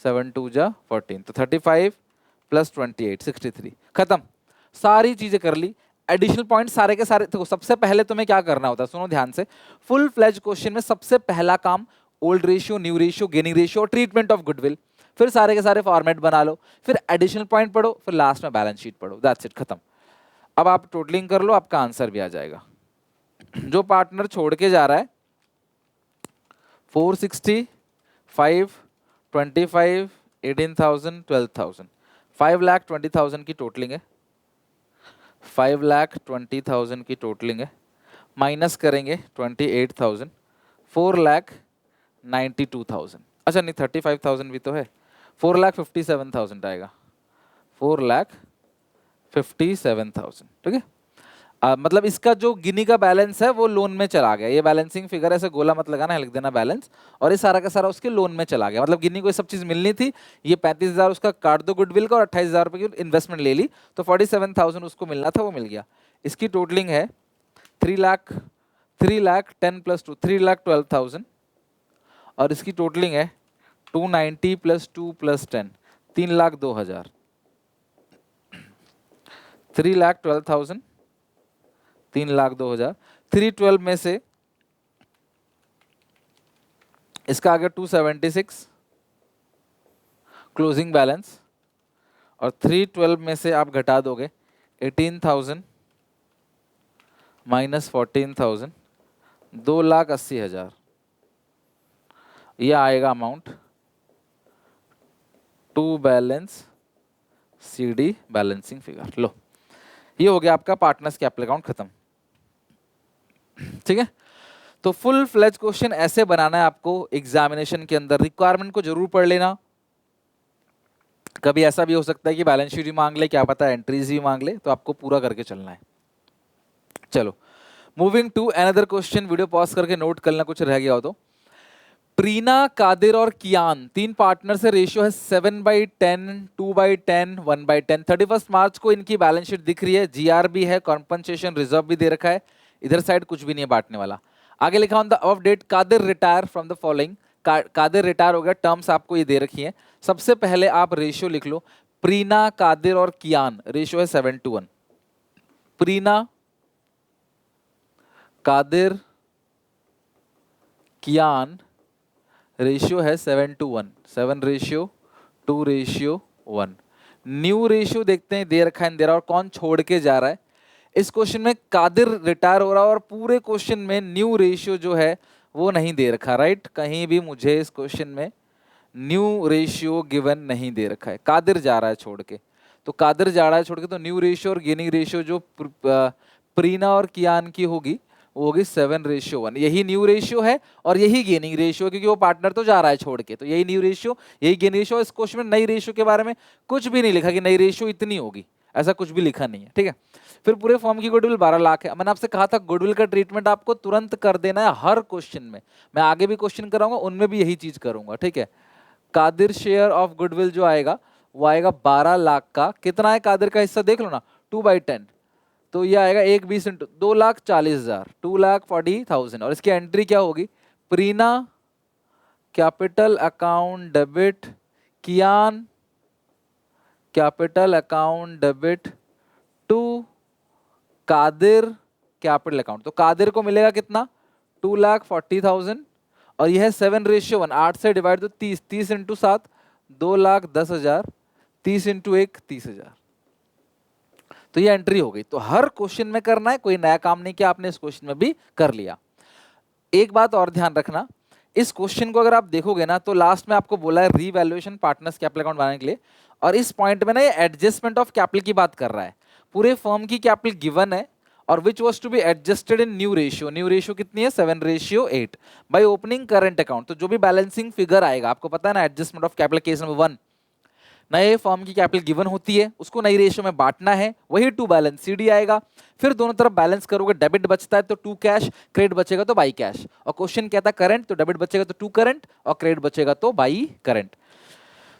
7 2 जा 14, तो 35 प्लस 28 63। खत्म, सारी चीजें कर ली। एडिशनल पॉइंट सारे के सारे। देखो सबसे पहले तुम्हें क्या करना होता है, सुनो ध्यान से। फुल फ्लेज क्वेश्चन में सबसे पहला काम old ratio, new ratio, gaining ratio और ट्रीटमेंट ऑफ गुडविल। फिर सारे के सारे फॉर्मेट बना लो, फिर एडिशनल पॉइंट पढ़ो, फिर लास्ट में बैलेंस शीट पढ़ो, दैट्स इट, खत्म। अब आप टोटलिंग कर लो, आपका आंसर भी आ जाएगा। जो पार्टनर छोड़ के जा रहा है 460, 5, 25, 18,000, 12,000, 5,20,000 की टोटलिंग है, 5,20,000 की टोटलिंग है। माइनस करेंगे 28,000, 4,92,000। अच्छा नहीं 35,000 भी तो है, 4,57,000 आएगा, 4,57,000। ठीक है, मतलब इसका जो गिनी का बैलेंस है वो लोन में चला गया। ये बैलेंसिंग फिगर ऐसे गोला मत लगाना है, लिख देना बैलेंस, और ये सारा का सारा उसके लोन में चला गया। मतलब गिनी को ये सब चीज मिलनी थी, ये 35,000 उसका काट दो गुडविल का और 28,000 रुपए की इन्वेस्टमेंट ले ली, तो 47,000 उसको मिलना था, वो मिल गया। इसकी टोटलिंग है 3,10 प्लस 2 3,12,000, और इसकी टोटलिंग है 290 प्लस 2 प्लस 10 3,02,000, 3,12,000, 3,02,000। 312 में से इसका आ गया 276 क्लोजिंग बैलेंस, और 312 में से आप घटा दोगे 18,000 माइनस 14,000, 2,80,000। यह आएगा amount to balance CD balancing figure. लो ये हो गया आपका पार्टनर्स कैपिटल अकाउंट, खत्म। ठीक है, तो फुल फ्लेज क्वेश्चन ऐसे बनाना है आपको एग्जामिनेशन के अंदर। रिक्वायरमेंट को जरूर पढ़ लेना, कभी ऐसा भी हो सकता है कि बैलेंस शीट भी मांग ले, क्या पता एंट्रीज भी मांग ले, तो आपको पूरा करके चलना है। चलो moving to another question, video pause करके नोट करना कुछ रह गया हो तो। प्रीना, कादिर और कियान तीन पार्टनर से रेशियो है 7/10, 2/10, 1/10। 31 मार्च को इनकी बैलेंस शीट दिख रही है, GR भी है, कॉम्पनसेशन रिजर्व भी दे रखा है, इधर साइड कुछ भी नहीं है बांटने वाला। आगे लिखा on the above date Qadir retire from the following. Qadir retire हो गया, टर्म्स आपको ये दे रखी है। सबसे पहले आप रेशियो लिख लो, प्रीना, कादिर और कियान रेशियो है 7:1। प्रीना, कादिर, कियान रेशियो है 7:1, 7:2:1। न्यू रेशियो देखते हैं, दे रखा है दे रहा, और कौन छोड़ के जा रहा है। इस क्वेश्चन में कादिर रिटायर हो रहा है और पूरे क्वेश्चन में न्यू रेशियो जो है वो नहीं दे रखा, राइट। कहीं भी मुझे इस क्वेश्चन में न्यू रेशियो गिवन नहीं दे रखा है। कादिर जा रहा है छोड़ के, तो कादिर जा रहा है छोड़ के, तो न्यू रेशियो और गेनिंग रेशियो जो प्रीना और कियान की होगी वो होगी 7:1। यही न्यू रेशियो है और यही गेनिंग रेशियो, क्योंकि वो पार्टनर तो जा रहा है छोड़ के, तो यही न्यू रेशियो, यही गेनिंग रेशियो। इस क्वेश्चन में नई रेशियो के बारे में कुछ भी नहीं लिखा कि नई रेशियो इतनी होगी, ऐसा कुछ भी लिखा नहीं है, ठीक है। फिर पूरे फॉर्म की गुडविल 12 लाख है। मैंने आपसे कहा था गुडविल का ट्रीटमेंट आपको तुरंत कर देना है हर क्वेश्चन में। मैं आगे भी क्वेश्चन कराऊंगा उनमें भी यही चीज करूंगा, ठीक है। कादिर शेयर ऑफ गुडविल जो आएगा वो आएगा 12 लाख का। कितना है कादिर का हिस्सा देख लो ना, 2/10, तो ये आएगा 1/20 इंटू 2,40,000, 2,40,000। और इसकी एंट्री क्या होगी, Preena capital account debit, Kiyan capital account debit to Qadir capital account. तो कादिर को मिलेगा कितना, 2,40,000, और यह है 7:1, 8 से डिवाइड तो 30, 30 इंटू 7, 2,10,000, 30 इंटू 1, 30,000। तो ये एंट्री हो गई। तो हर क्वेश्चन में करना है, कोई नया काम नहीं किया आपने, इस क्वेश्चन में भी कर लिया। एक बात और ध्यान रखना, इस क्वेश्चन को अगर आप देखोगे ना तो लास्ट में आपको बोला है रीवैल्यूएशन पार्टनर्स कैपिटल अकाउंट बनाने के लिए, और इस पॉइंट में ना ये एडजस्टमेंट ऑफ कैपिटल की बात कर रहा है। पूरे फर्म की कैपिटल गिवन है और which was to be adjusted in new ratio. New ratio कितनी है, 7:8 बाय ओपनिंग करंट अकाउंट। तो जो भी बैलेंसिंग फिगर आएगा, आपको पता है ना adjustment of capital case number 1, नए फॉर्म की कैपिटल गिवन होती है, उसको नई रेशियो में बांटना है, वही टू बैलेंस सीडी आएगा। फिर दोनों तरफ बैलेंस करोगे, डेबिट बचता है तो टू कैश, क्रेडिट बचेगा तो बाई कैश। और क्वेश्चन कहता है करंट, तो डेबिट बचेगा तो टू करंट, और क्रेडिट बचेगा तो बाई करंट।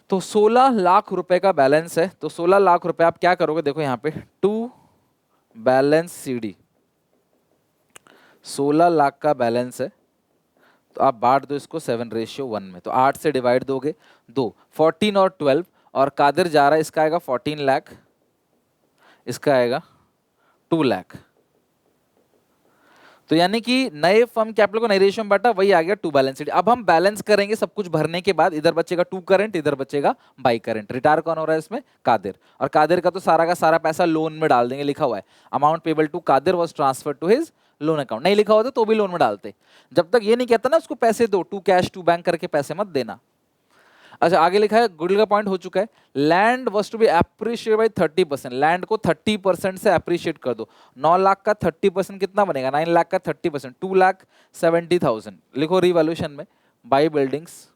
तो 16 लाख रुपए का बैलेंस है। तो 16 लाख रुपए आप क्या करोगे, देखो यहाँ पे टू बैलेंस सीडी, 16 लाख का बैलेंस है, तो आप बांट दो इसको 7:1 में। तो 8 से डिवाइड दोगे, 2, 14 और 12, और कादिर जा रहा है, इसका आएगा 14 लाख, इसका आएगा 2 लाख। तो यानी कि नए फर्म कैपिटल को नई रेशियो में बांटा, वही आ गया टू बैलेंस शीट। अब हम बैलेंस करेंगे सब कुछ भरने के बाद, इधर बचेगा टू करंट, इधर बचेगा बाई करंट। रिटायर कौन हो रहा है इसमें, कादिर। और कादिर का तो सारा का सारा पैसा लोन में डाल देंगे, लिखा हुआ है amount payable to Qadir was transfer to his loan account. नहीं लिखा होता तो भी लोन में डालते, जब तक ये नहीं कहता ना उसको पैसे दो, टू कैश टू बैंक करके पैसे मत देना। अच्छा आगे लिखा है, गुडविल का पॉइंट हो चुका है। Land was to be appreciate by 30%, land को 30% से अप्रिशिएट कर दो। 9 लाख का 30% कितना बनेगा, 9 लाख का 30%, 2,70,000। लिखो रिवैल्यूएशन में, by buildings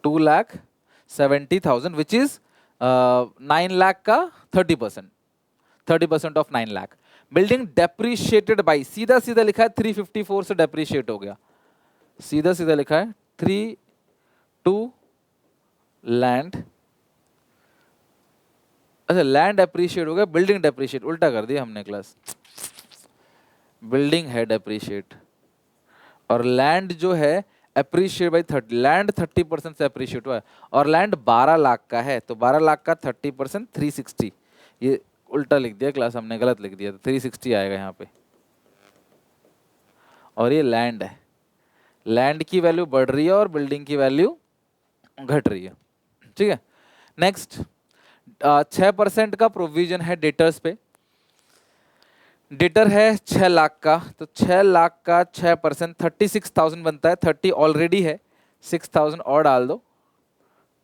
2,70,000 which is 9 lakh का 30%, 30% of 9 lakh. Building depreciated by, सीधा सीधा लिखा है 354 से डेप्रिशिएट हो गया, सीधा सीधा लिखा है 3 टू लैंड। अच्छा लैंड अप्रिशिएट हो गया, बिल्डिंग डेप्रिशिएट, उल्टा कर दिया हमने क्लास। बिल्डिंग है डेप्रिशिएट और लैंड जो है अप्रिशिएट बाई 30, लैंड 30% से अप्रिशिएट हुआ है, और लैंड 12 लाख का है, तो 12 लाख का 30% 360। ये उल्टा लिख दिया क्लास हमने, गलत लिख दिया, तो 360 आएगा यहाँ पे। और ये लैंड है, लैंड की वैल्यू बढ़ रही है और बिल्डिंग की वैल्यू घट रही है, ठीक है। नेक्स्ट 6% का प्रोविजन है डेटर्स पे। डेटर है 6 लाख का, तो 6 लाख का 6% 36,000 बनता है, 30 ऑलरेडी है, 6,000 और डाल दो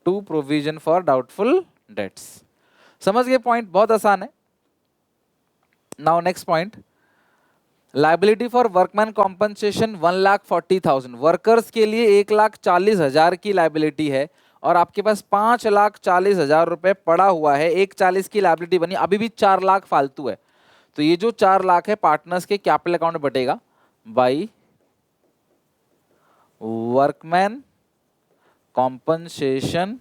to provision for doubtful debts. समझ गए पॉइंट, बहुत आसान है। Now next point, liability for workman compensation 1,40,000, workers के लिए 1,40,000 की लाइबिलिटी है और आपके पास 5,40,000 रुपए पड़ा हुआ है, 1,40 की लाइबिलिटी बनी, अभी भी 4 लाख फालतू है। तो ये जो 4 लाख है पार्टनर्स के कैपिटल अकाउंट में बटेगा बाई वर्कमैन कॉम्पनसेशन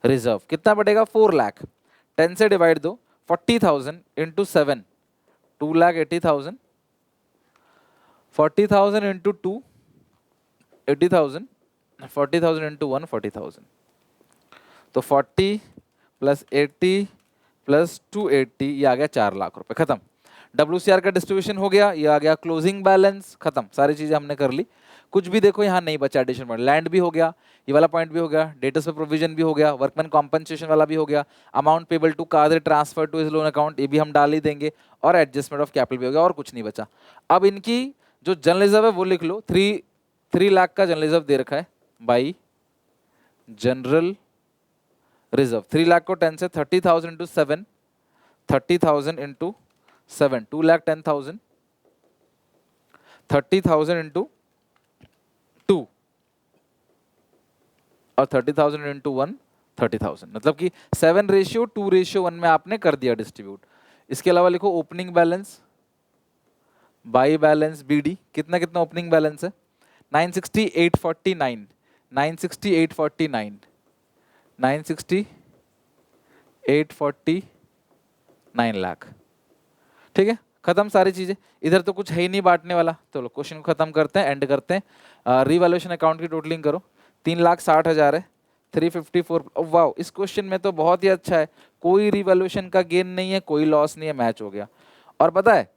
रिजर्व। कितना बटेगा, 4 लाख। 10 से डिवाइड दो, 40,000 इंटू 7, 2,80,000, 40,000 इंटू 2, 80,000, 40,000 इंटू 1, 40,000। तो 40 प्लस 80 प्लस 280, ये आ गया 4 लाख रुपए, खत्म। WCR का डिस्ट्रीब्यूशन हो गया, ये आ गया क्लोजिंग बैलेंस, खत्म। सारी चीजें हमने कर ली, कुछ भी देखो यहाँ नहीं बचा एडिशन में। लैंड भी हो गया, ये वाला पॉइंट भी हो गया, डेटर्स पे प्रोविजन भी हो गया, वर्कमैन कॉम्पनसेशन वाला भी हो गया, amount payable to Kadir transfer to his loan account, ये भी हम डाल ही देंगे, और एडजस्टमेंट ऑफ कैपिटल भी हो गया, और कुछ नहीं बचा। अब इनकी जो जनरल रिजर्व है वो लिख लो, 3 लाख का जनरल रिजर्व दे रखा है बाई जनरल रिजर्व। 3 लाख को 10 से 30,000 इंटू 7, 30,000 इंटू 7, 2,10,000, 30,000 इंटू 2 और 30,000 इंटू 1, 30,000, मतलब कि 7:2:1 में आपने कर दिया डिस्ट्रीब्यूट। इसके अलावा लिखो opening balance by balance BD, कितना कितना ओपनिंग बैलेंस है? 960,849, 960,849, 960,849 लाख। ठीक है, खत्म सारी चीजें। इधर तो कुछ है ही नहीं बांटने वाला, चलो क्वेश्चन को खत्म करते हैं, एंड करते हैं। रिवैल्यूएशन अकाउंट की टोटलिंग करो, 3,60,000 है, 354। वाह, इस क्वेश्चन में तो बहुत ही अच्छा है, कोई रिवैल्यूएशन का गेन नहीं है, कोई लॉस नहीं है, मैच हो गया। और पता है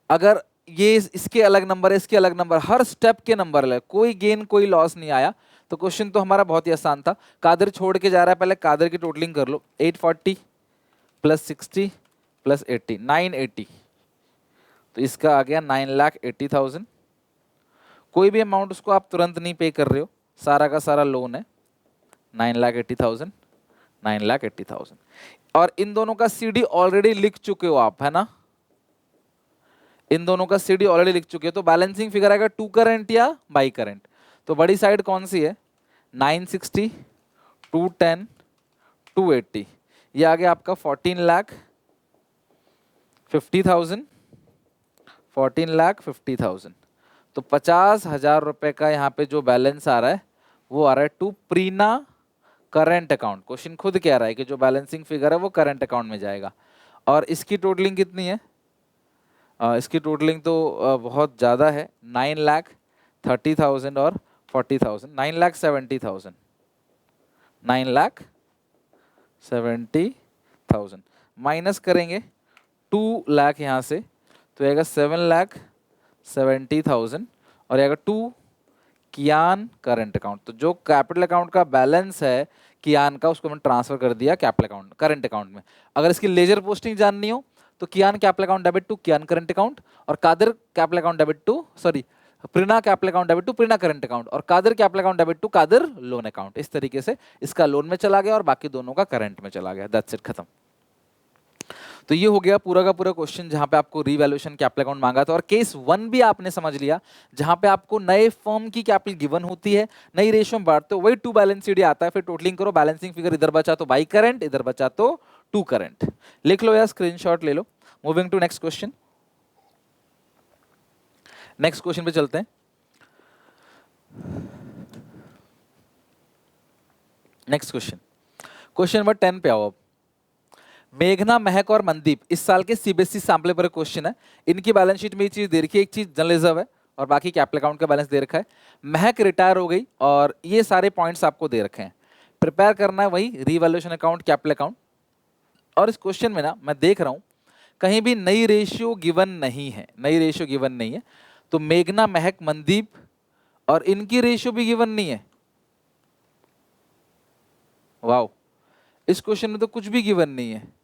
अगर ये इसके अलग नंबर है, इसके अलग नंबर, हर स्टेप के नंबर है, कोई गेन कोई लॉस नहीं आया, तो क्वेश्चन तो हमारा बहुत ही आसान था। कादर छोड़ के जा रहा है, पहले कादर की टोटलिंग कर लो, 840 प्लस 60 प्लस 80, 980, तो इसका आ गया 9,80,000। कोई भी अमाउंट उसको आप तुरंत नहीं पे कर रहे हो, सारा का सारा लोन है, 9,80,000, 9,80,000। और इन दोनों का सीडी ऑलरेडी लिख चुके हो आप, है ना? इन दोनों का सीडी ऑलरेडी लिख चुके हो, तो बैलेंसिंग फिगर आएगा टू करंट या बाई करंट। तो बड़ी साइड कौन सी है? 960, 210, 280, ये आ गया आपका 14,50,000, 14,50,000। तो 50,000 रुपए का यहाँ पे जो बैलेंस आ रहा है वो आ रहा है to Preena current account. Question खुद कह रहा है कि जो बैलेंसिंग फिगर है वो करंट अकाउंट में जाएगा। और इसकी टोटलिंग कितनी है? इसकी टोटलिंग तो बहुत ज़्यादा है, 9,30,000 और 40,000, 9,70,000, 9,70,000। माइनस करेंगे 2 लाख यहाँ से, तो आएगा 7,70,000 और आएगा 2 कियान करंट अकाउंट। तो जो कैपिटल अकाउंट का बैलेंस है कियान का, उसको मैंने ट्रांसफर कर दिया कैपिटल अकाउंट करंट अकाउंट में। अगर इसकी लेजर पोस्टिंग जाननी हो तो Kiyan capital account debit to Kiyan current account, और Kadar capital account debit to Preena capital account debit to Preena current account, और Kadar capital account debit to Kadar loan account. इस तरीके से इसका लोन में चला गया और बाकी दोनों का करंट में चला गया। दैट्स इट, खत्म। तो ये हो गया पूरा का पूरा क्वेश्चन जहां पे आपको रीवैल्यूएशन कैपिटल अकाउंट मांगा था। और केस 1 भी आपने समझ लिया, जहां पे आपको नए फर्म की कैपिटल गिवन होती है, नई रेशियो में बांटते हो, वही टू बैलेंस शीट आता है। फिर टोटलिंग करो, बैलेंसिंग फिगर इधर बचा तो बाई करंट, इधर बचा तो टू करंट। लिख लो या स्क्रीनशॉट ले लो। Moving to next question. Next question पे चलते हैं। नेक्स्ट क्वेश्चन, क्वेश्चन नंबर 10 पे आओ अब। मेघना, महक और मनदीप इस साल के सीबीएसई सैंपल पर क्वेश्चन है। इनकी बैलेंस शीट में ये चीज दे रखी है, एक चीज जनरल रिजर्व है और बाकी कैपिटल अकाउंट का बैलेंस दे रखा है। महक रिटायर हो गई और ये सारे पॉइंट्स आपको दे रखे हैं। प्रिपेयर करना है वही रीवैल्यूएशन अकाउंट, कैपिटल अकाउंट। और इस क्वेश्चन में ना मैं देख रहा हूं कहीं भी नई रेशियो गिवन नहीं है, नई रेशियो गिवन नहीं है। तो मेघना, महक, मनदीप और इनकी रेशियो भी गिवन नहीं है। वाओ, इस क्वेश्चन में तो कुछ भी गिवन नहीं है।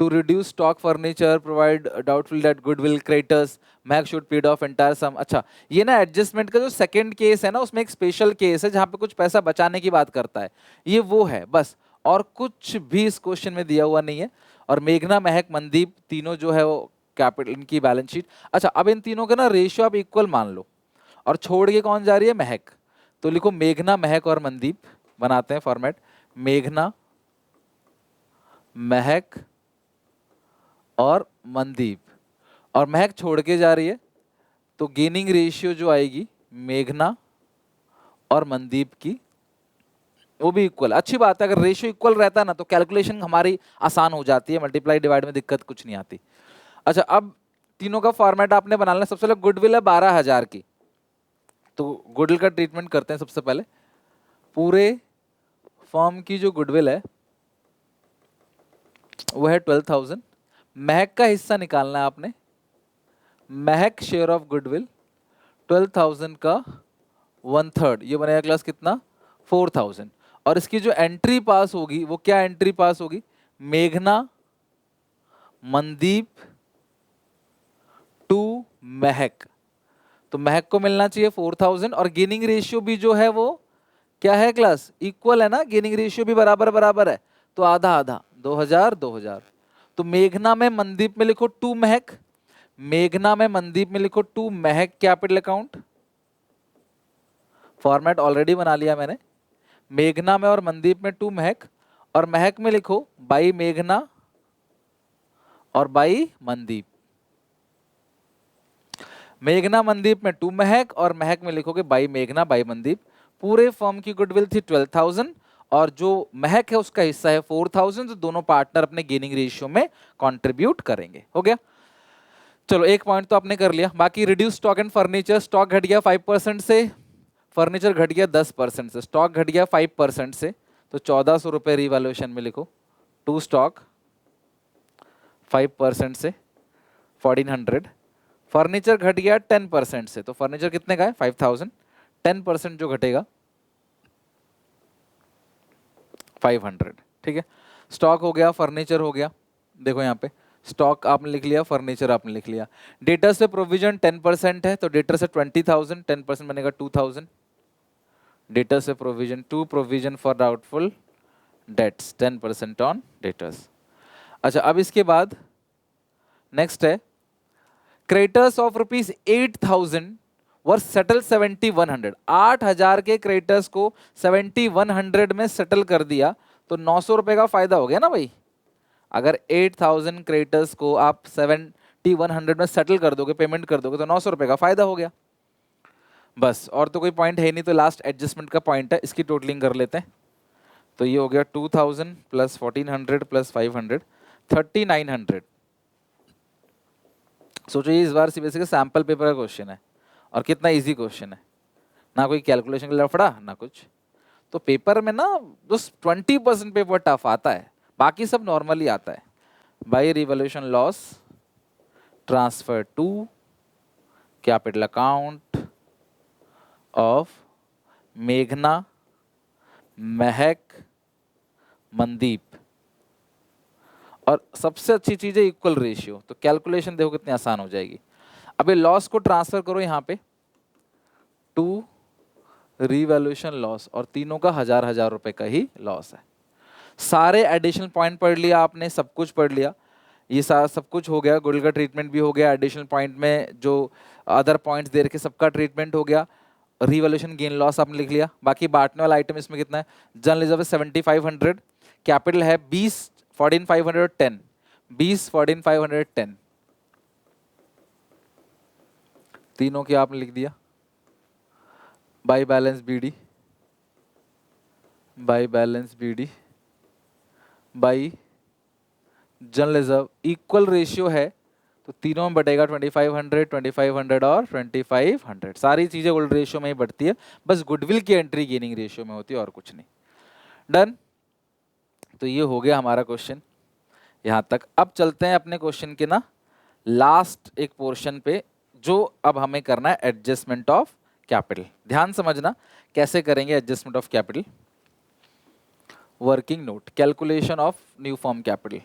To reduce stock furniture, provide doubtful that goodwill creditors, Mac should paid off entire sum। अच्छा, ये ना एडजस्टमेंट का जो सेकंड केस है ना, उसमें एक स्पेशल केस है जहां पे कुछ पैसा बचाने की बात करता है, ये वो है बस, और कुछ भी इस क्वेश्चन में दिया हुआ नहीं है। और मेघना, महक, मनदीप तीनों जो है वो कैपिटल, इनकी बैलेंस शीट। अच्छा, अब इन तीनों का ना रेशियो आप इक्वल मान लो, और छोड़ के कौन जा रही है? महक। तो लिखो मेघना, महक और मनदीप, बनाते हैं फॉर्मेट, मेघना, महक और मनदीप, और महक छोड़ के जा रही है, तो गेनिंग रेशियो जो आएगी मेघना और मनदीप की वो भी इक्वल। अच्छी बात है, अगर रेशियो इक्वल रहता है ना तो कैलकुलेशन हमारी आसान हो जाती है, मल्टीप्लाई डिवाइड में दिक्कत कुछ नहीं आती। अच्छा, अब तीनों का फॉर्मेट आपने बना लेना। सबसे पहले गुडविल है 12,000 की, तो गुडविल का ट्रीटमेंट करते हैं। सबसे पहले पूरे फर्म की जो गुडविल है वो है 12,000। महक का हिस्सा निकालना है आपने, महक शेयर ऑफ गुडविल 12,000 का 1/3, ये बनेगा क्लास कितना? 4,000। और इसकी जो एंट्री पास होगी वो क्या एंट्री पास होगी? मेघना, मनदीप टू महक। तो महक को मिलना चाहिए 4,000, और गेनिंग रेशियो भी जो है वो क्या है क्लास? इक्वल है ना, गेनिंग रेशियो भी बराबर बराबर है, तो आधा आधा, 2,000 2,000। तो मेघना में मनदीप में लिखो 2 महक, मेघना में मनदीप में लिखो 2 महक कैपिटल अकाउंट। फॉर्मेट ऑलरेडी बना लिया मैंने। मेघना में और मनदीप में टू महक, और महक में लिखो बाई मेघना और बाई मनदीप। मेघना मनदीप में टू महक और महक में लिखोगे बाई मेघना बाई मनदीप। पूरे फर्म की गुडविल थी 12,000 और जो महक है उसका हिस्सा है 4,000, तो दोनों पार्टनर अपने गेनिंग रेशियो में कंट्रीब्यूट करेंगे। हो गया, चलो एक पॉइंट तो आपने कर लिया। बाकी reduce stock and furniture, stock घट गया 5% से, फर्नीचर घट गया 10% से, स्टॉक घट गया 5% से, तो 1400 रुपए रिवैल्यूएशन में लिखो। टू स्टॉक 5% से 1400, फर्नीचर घट गया 10% से, तो फर्नीचर कितने का है 5000, 10% जो घटेगा 500, ठीक है। स्टॉक हो गया, फर्नीचर हो गया, देखो यहाँ पे स्टॉक आपने लिख लिया, फर्नीचर आपने लिख लिया। डेटर से प्रोविजन 10% है, तो डेटर से 20,000, 10% बनेगा 2,000। डेटर से provision, to provision for doubtful debts 10% on debtors. अच्छा, अब इसके बाद नेक्स्ट है creditors of rupees 8,000 were settle 7,100। 8,000 के क्रेडिटर्स को 7,100 में सेटल कर दिया, तो 900 रुपए का फायदा हो गया ना भाई। अगर 8,000 क्रेडिटर्स को आप 7,100 में सेटल कर दोगे, पेमेंट कर दोगे, तो 900 रुपए का फायदा हो गया। बस, और तो कोई पॉइंट है नहीं, तो लास्ट एडजस्टमेंट का पॉइंट है, इसकी टोटलिंग कर लेते हैं। तो ये हो गया 2,000 प्लस 1,400 प्लस 500, 3,900। सोचो ये इस बार सीबीएसई का सैंपल पेपर का क्वेश्चन है और कितना इजी क्वेश्चन है, ना कोई कैलकुलेशन का लफड़ा ना कुछ। तो पेपर में ना बस 20% पेपर टफ आता है, बाकी सब नॉर्मली आता है। By revaluation loss transfer to capital account of मेघना, महक, मनदीप, और सबसे अच्छी चीज है इक्वल रेशियो, तो कैलकुलेशन देखो कितनी आसान हो जाएगी। अब ये लॉस को ट्रांसफर करो यहाँ पे टू रिवैल्यूएशन लॉस, और तीनों का 1,000 रुपए का ही लॉस है। सारे एडिशनल पॉइंट पढ़ लिया आपने, सब कुछ पढ़ लिया, ये सारा सब कुछ हो गया। गोल्ड का ट्रीटमेंट भी हो गया, एडिशनल पॉइंट में जो अदर पॉइंट्स दे रखे सबका ट्रीटमेंट हो गया, रिवैल्यूएशन गेन लॉस आपने लिख लिया। बाकी बांटने वाला आइटम इसमें कितना है, जनरल रिजर्व है 7,500, कैपिटल है 20, 14,510, 20, 14,510, तीनों के आपने लिख दिया। By balance BD, by balance BD, by general reserve, equal ratio है तो तीनों में बटेगा 2,500, 2,500 और 2,500। सारी चीजें ओल्ड रेशियो में ही बढ़ती है, बस गुडविल की एंट्री गेनिंग रेशियो में होती है और कुछ नहीं। डन, तो ये हो गया हमारा क्वेश्चन यहाँ तक। अब चलते हैं अपने क्वेश्चन के ना लास्ट एक पोर्शन पे, जो अब हमें करना है एडजस्टमेंट ऑफ कैपिटल। ध्यान समझना कैसे करेंगे adjustment of capital. Working note, calculation of new form capital,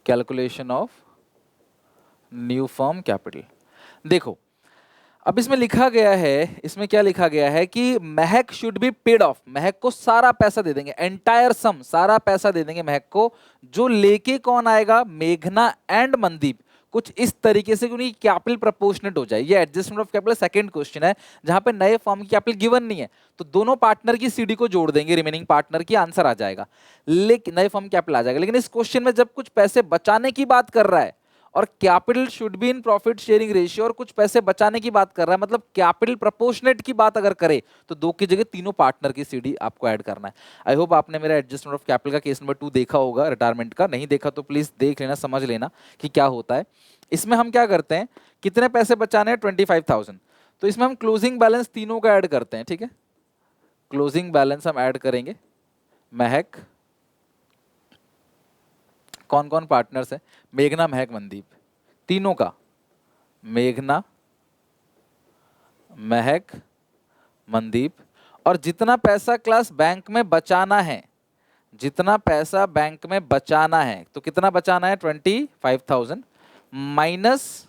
calculation of new form capital. देखो अब इसमें लिखा गया है, इसमें क्या लिखा गया है कि महक शुड बी पेड ऑफ, महक को सारा पैसा दे देंगे, एंटायर सम, सारा पैसा दे देंगे महक को। जो लेके कौन आएगा, मेघना एंड मनदीप। कुछ इस तरीके से उनकी कैपिटल प्रोपोर्शनेट हो जाए। ये adjustment of capital second question है, जहां पे नए फॉर्म की कैपिटल गिवन नहीं है, तो दोनों पार्टनर की सीडी को जोड़ देंगे, रिमेनिंग पार्टनर की, आंसर आ जाएगा, लेकिन नए फॉर्म कैपिटल आ जाएगा। लेकिन इस क्वेश्चन में जब कुछ पैसे बचाने की बात कर रहा है और capital should be in profit sharing ratio, और कुछ पैसे बचाने की बात कर रहा है, मतलब कैपिटल प्रोपोर्शनेट की बात अगर करे, तो दो की जगह तीनों पार्टनर की सीडी आपको ऐड करना है। आई होप आपने मेरा एडजस्टमेंट ऑफ कैपिटल का केस नंबर 2 देखा होगा, रिटायरमेंट का। नहीं देखा तो प्लीज देख लेना, समझ लेना कि क्या होता है। इसमें हम क्या करते हैं, कितने पैसे बचाने हैं, 25,000, तो इसमें हम क्लोजिंग बैलेंस तीनों का ऐड करते हैं, ठीक है। क्लोजिंग बैलेंस हम ऐड करेंगे, महक, कौन कौन पार्टनर्स है, मेघना, महक, मनदीप, तीनों का, मेघना, महक, मनदीप, और जितना पैसा क्लास बैंक में बचाना है, जितना पैसा बैंक में बचाना है, तो कितना बचाना है, 25,000 minus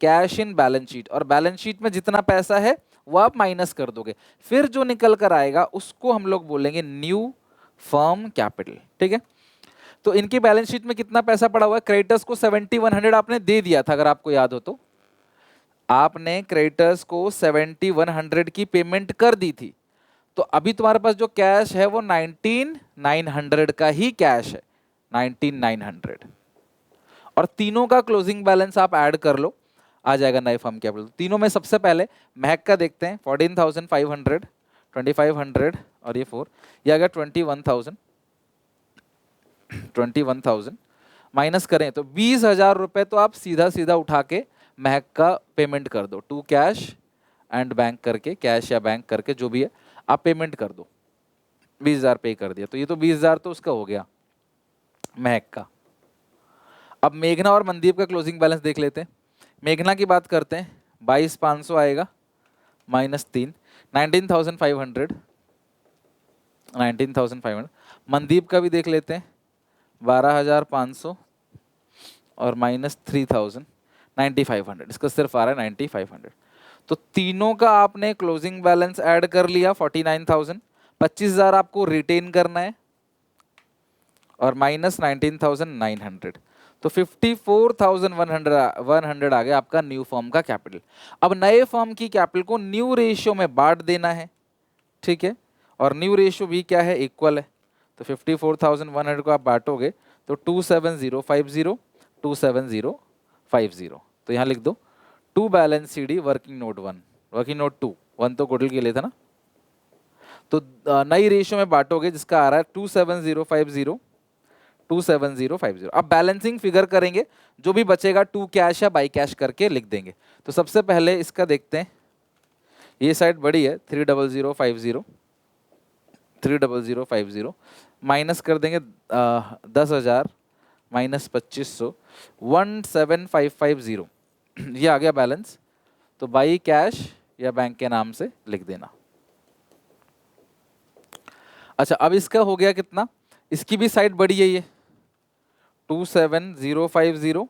cash in balance sheet, और बैलेंस शीट में जितना पैसा है वो आप माइनस कर दोगे, फिर जो निकल कर आएगा उसको हम लोग बोलेंगे न्यू फर्म कैपिटल, ठीक है। तो इनकी बैलेंस शीट में कितना पैसा पड़ा हुआ है, क्रेडिटर्स को 7,100 आपने दे दिया था, अगर आपको याद हो तो आपने क्रेडिटर्स को 7,100 की पेमेंट कर दी थी, तो अभी तुम्हारे पास जो कैश है वो 19,900 का ही कैश है, 19,900। और तीनों का क्लोजिंग बैलेंस आप ऐड कर लो, आ जाएगा नए फर्म कैपिटल। तीनों में सबसे पहले महक का देखते हैं, 14,500, 2,500 और ये 4, ये आ गया 21,000। 21,000 माइनस करें तो 20,000 रुपए तो आप सीधा सीधा उठा के महक का पेमेंट कर दो, टू कैश एंड बैंक करके, कैश या बैंक करके जो भी है आप पेमेंट कर दो। 20,000 पे कर दिया, तो ये तो 20,000 तो उसका हो गया महक का। अब मेघना और मनदीप का क्लोजिंग बैलेंस देख लेते हैं। मेघना की बात करते हैं, 22,500 आएगा माइनस 3, 19,500, 19,500। मनदीप का भी देख लेते हैं, 12,500 और माइनस 3,000, 9,500। इसका सिर्फ आ रहा है 9,500। तो तीनों का आपने क्लोजिंग बैलेंस ऐड कर लिया 49,000, 25,000 आपको रिटेन करना है और माइनस 19,900, तो 54,100 आ गया आपका न्यू फर्म का कैपिटल। अब नए फर्म की कैपिटल को न्यू रेशियो में बांट देना है, ठीक है, और न्यू रेशियो भी क्या है, इक्वल है। तो 54,100 को आप बांटोगे तो 27050, 27050, तो यहाँ लिख दो to balance CD working note 1, working note 2, 1 तो गुडविल के लिए था ना। तो नई रेशियो में बांटोगे जिसका आ रहा है 27050, 27050। अब बैलेंसिंग फिगर करेंगे, जो भी बचेगा टू कैश या बाई कैश करके लिख देंगे। तो सबसे पहले इसका देखते हैं, ये साइड बड़ी है 30050, 30050 माइनस कर देंगे 10,000 माइनस 2,500, 17,550 ये आ गया बैलेंस। तो बाई कैश या बैंक के नाम से लिख देना। अच्छा, अब इसका हो गया कितना, इसकी भी साइड बड़ी है, ये 27050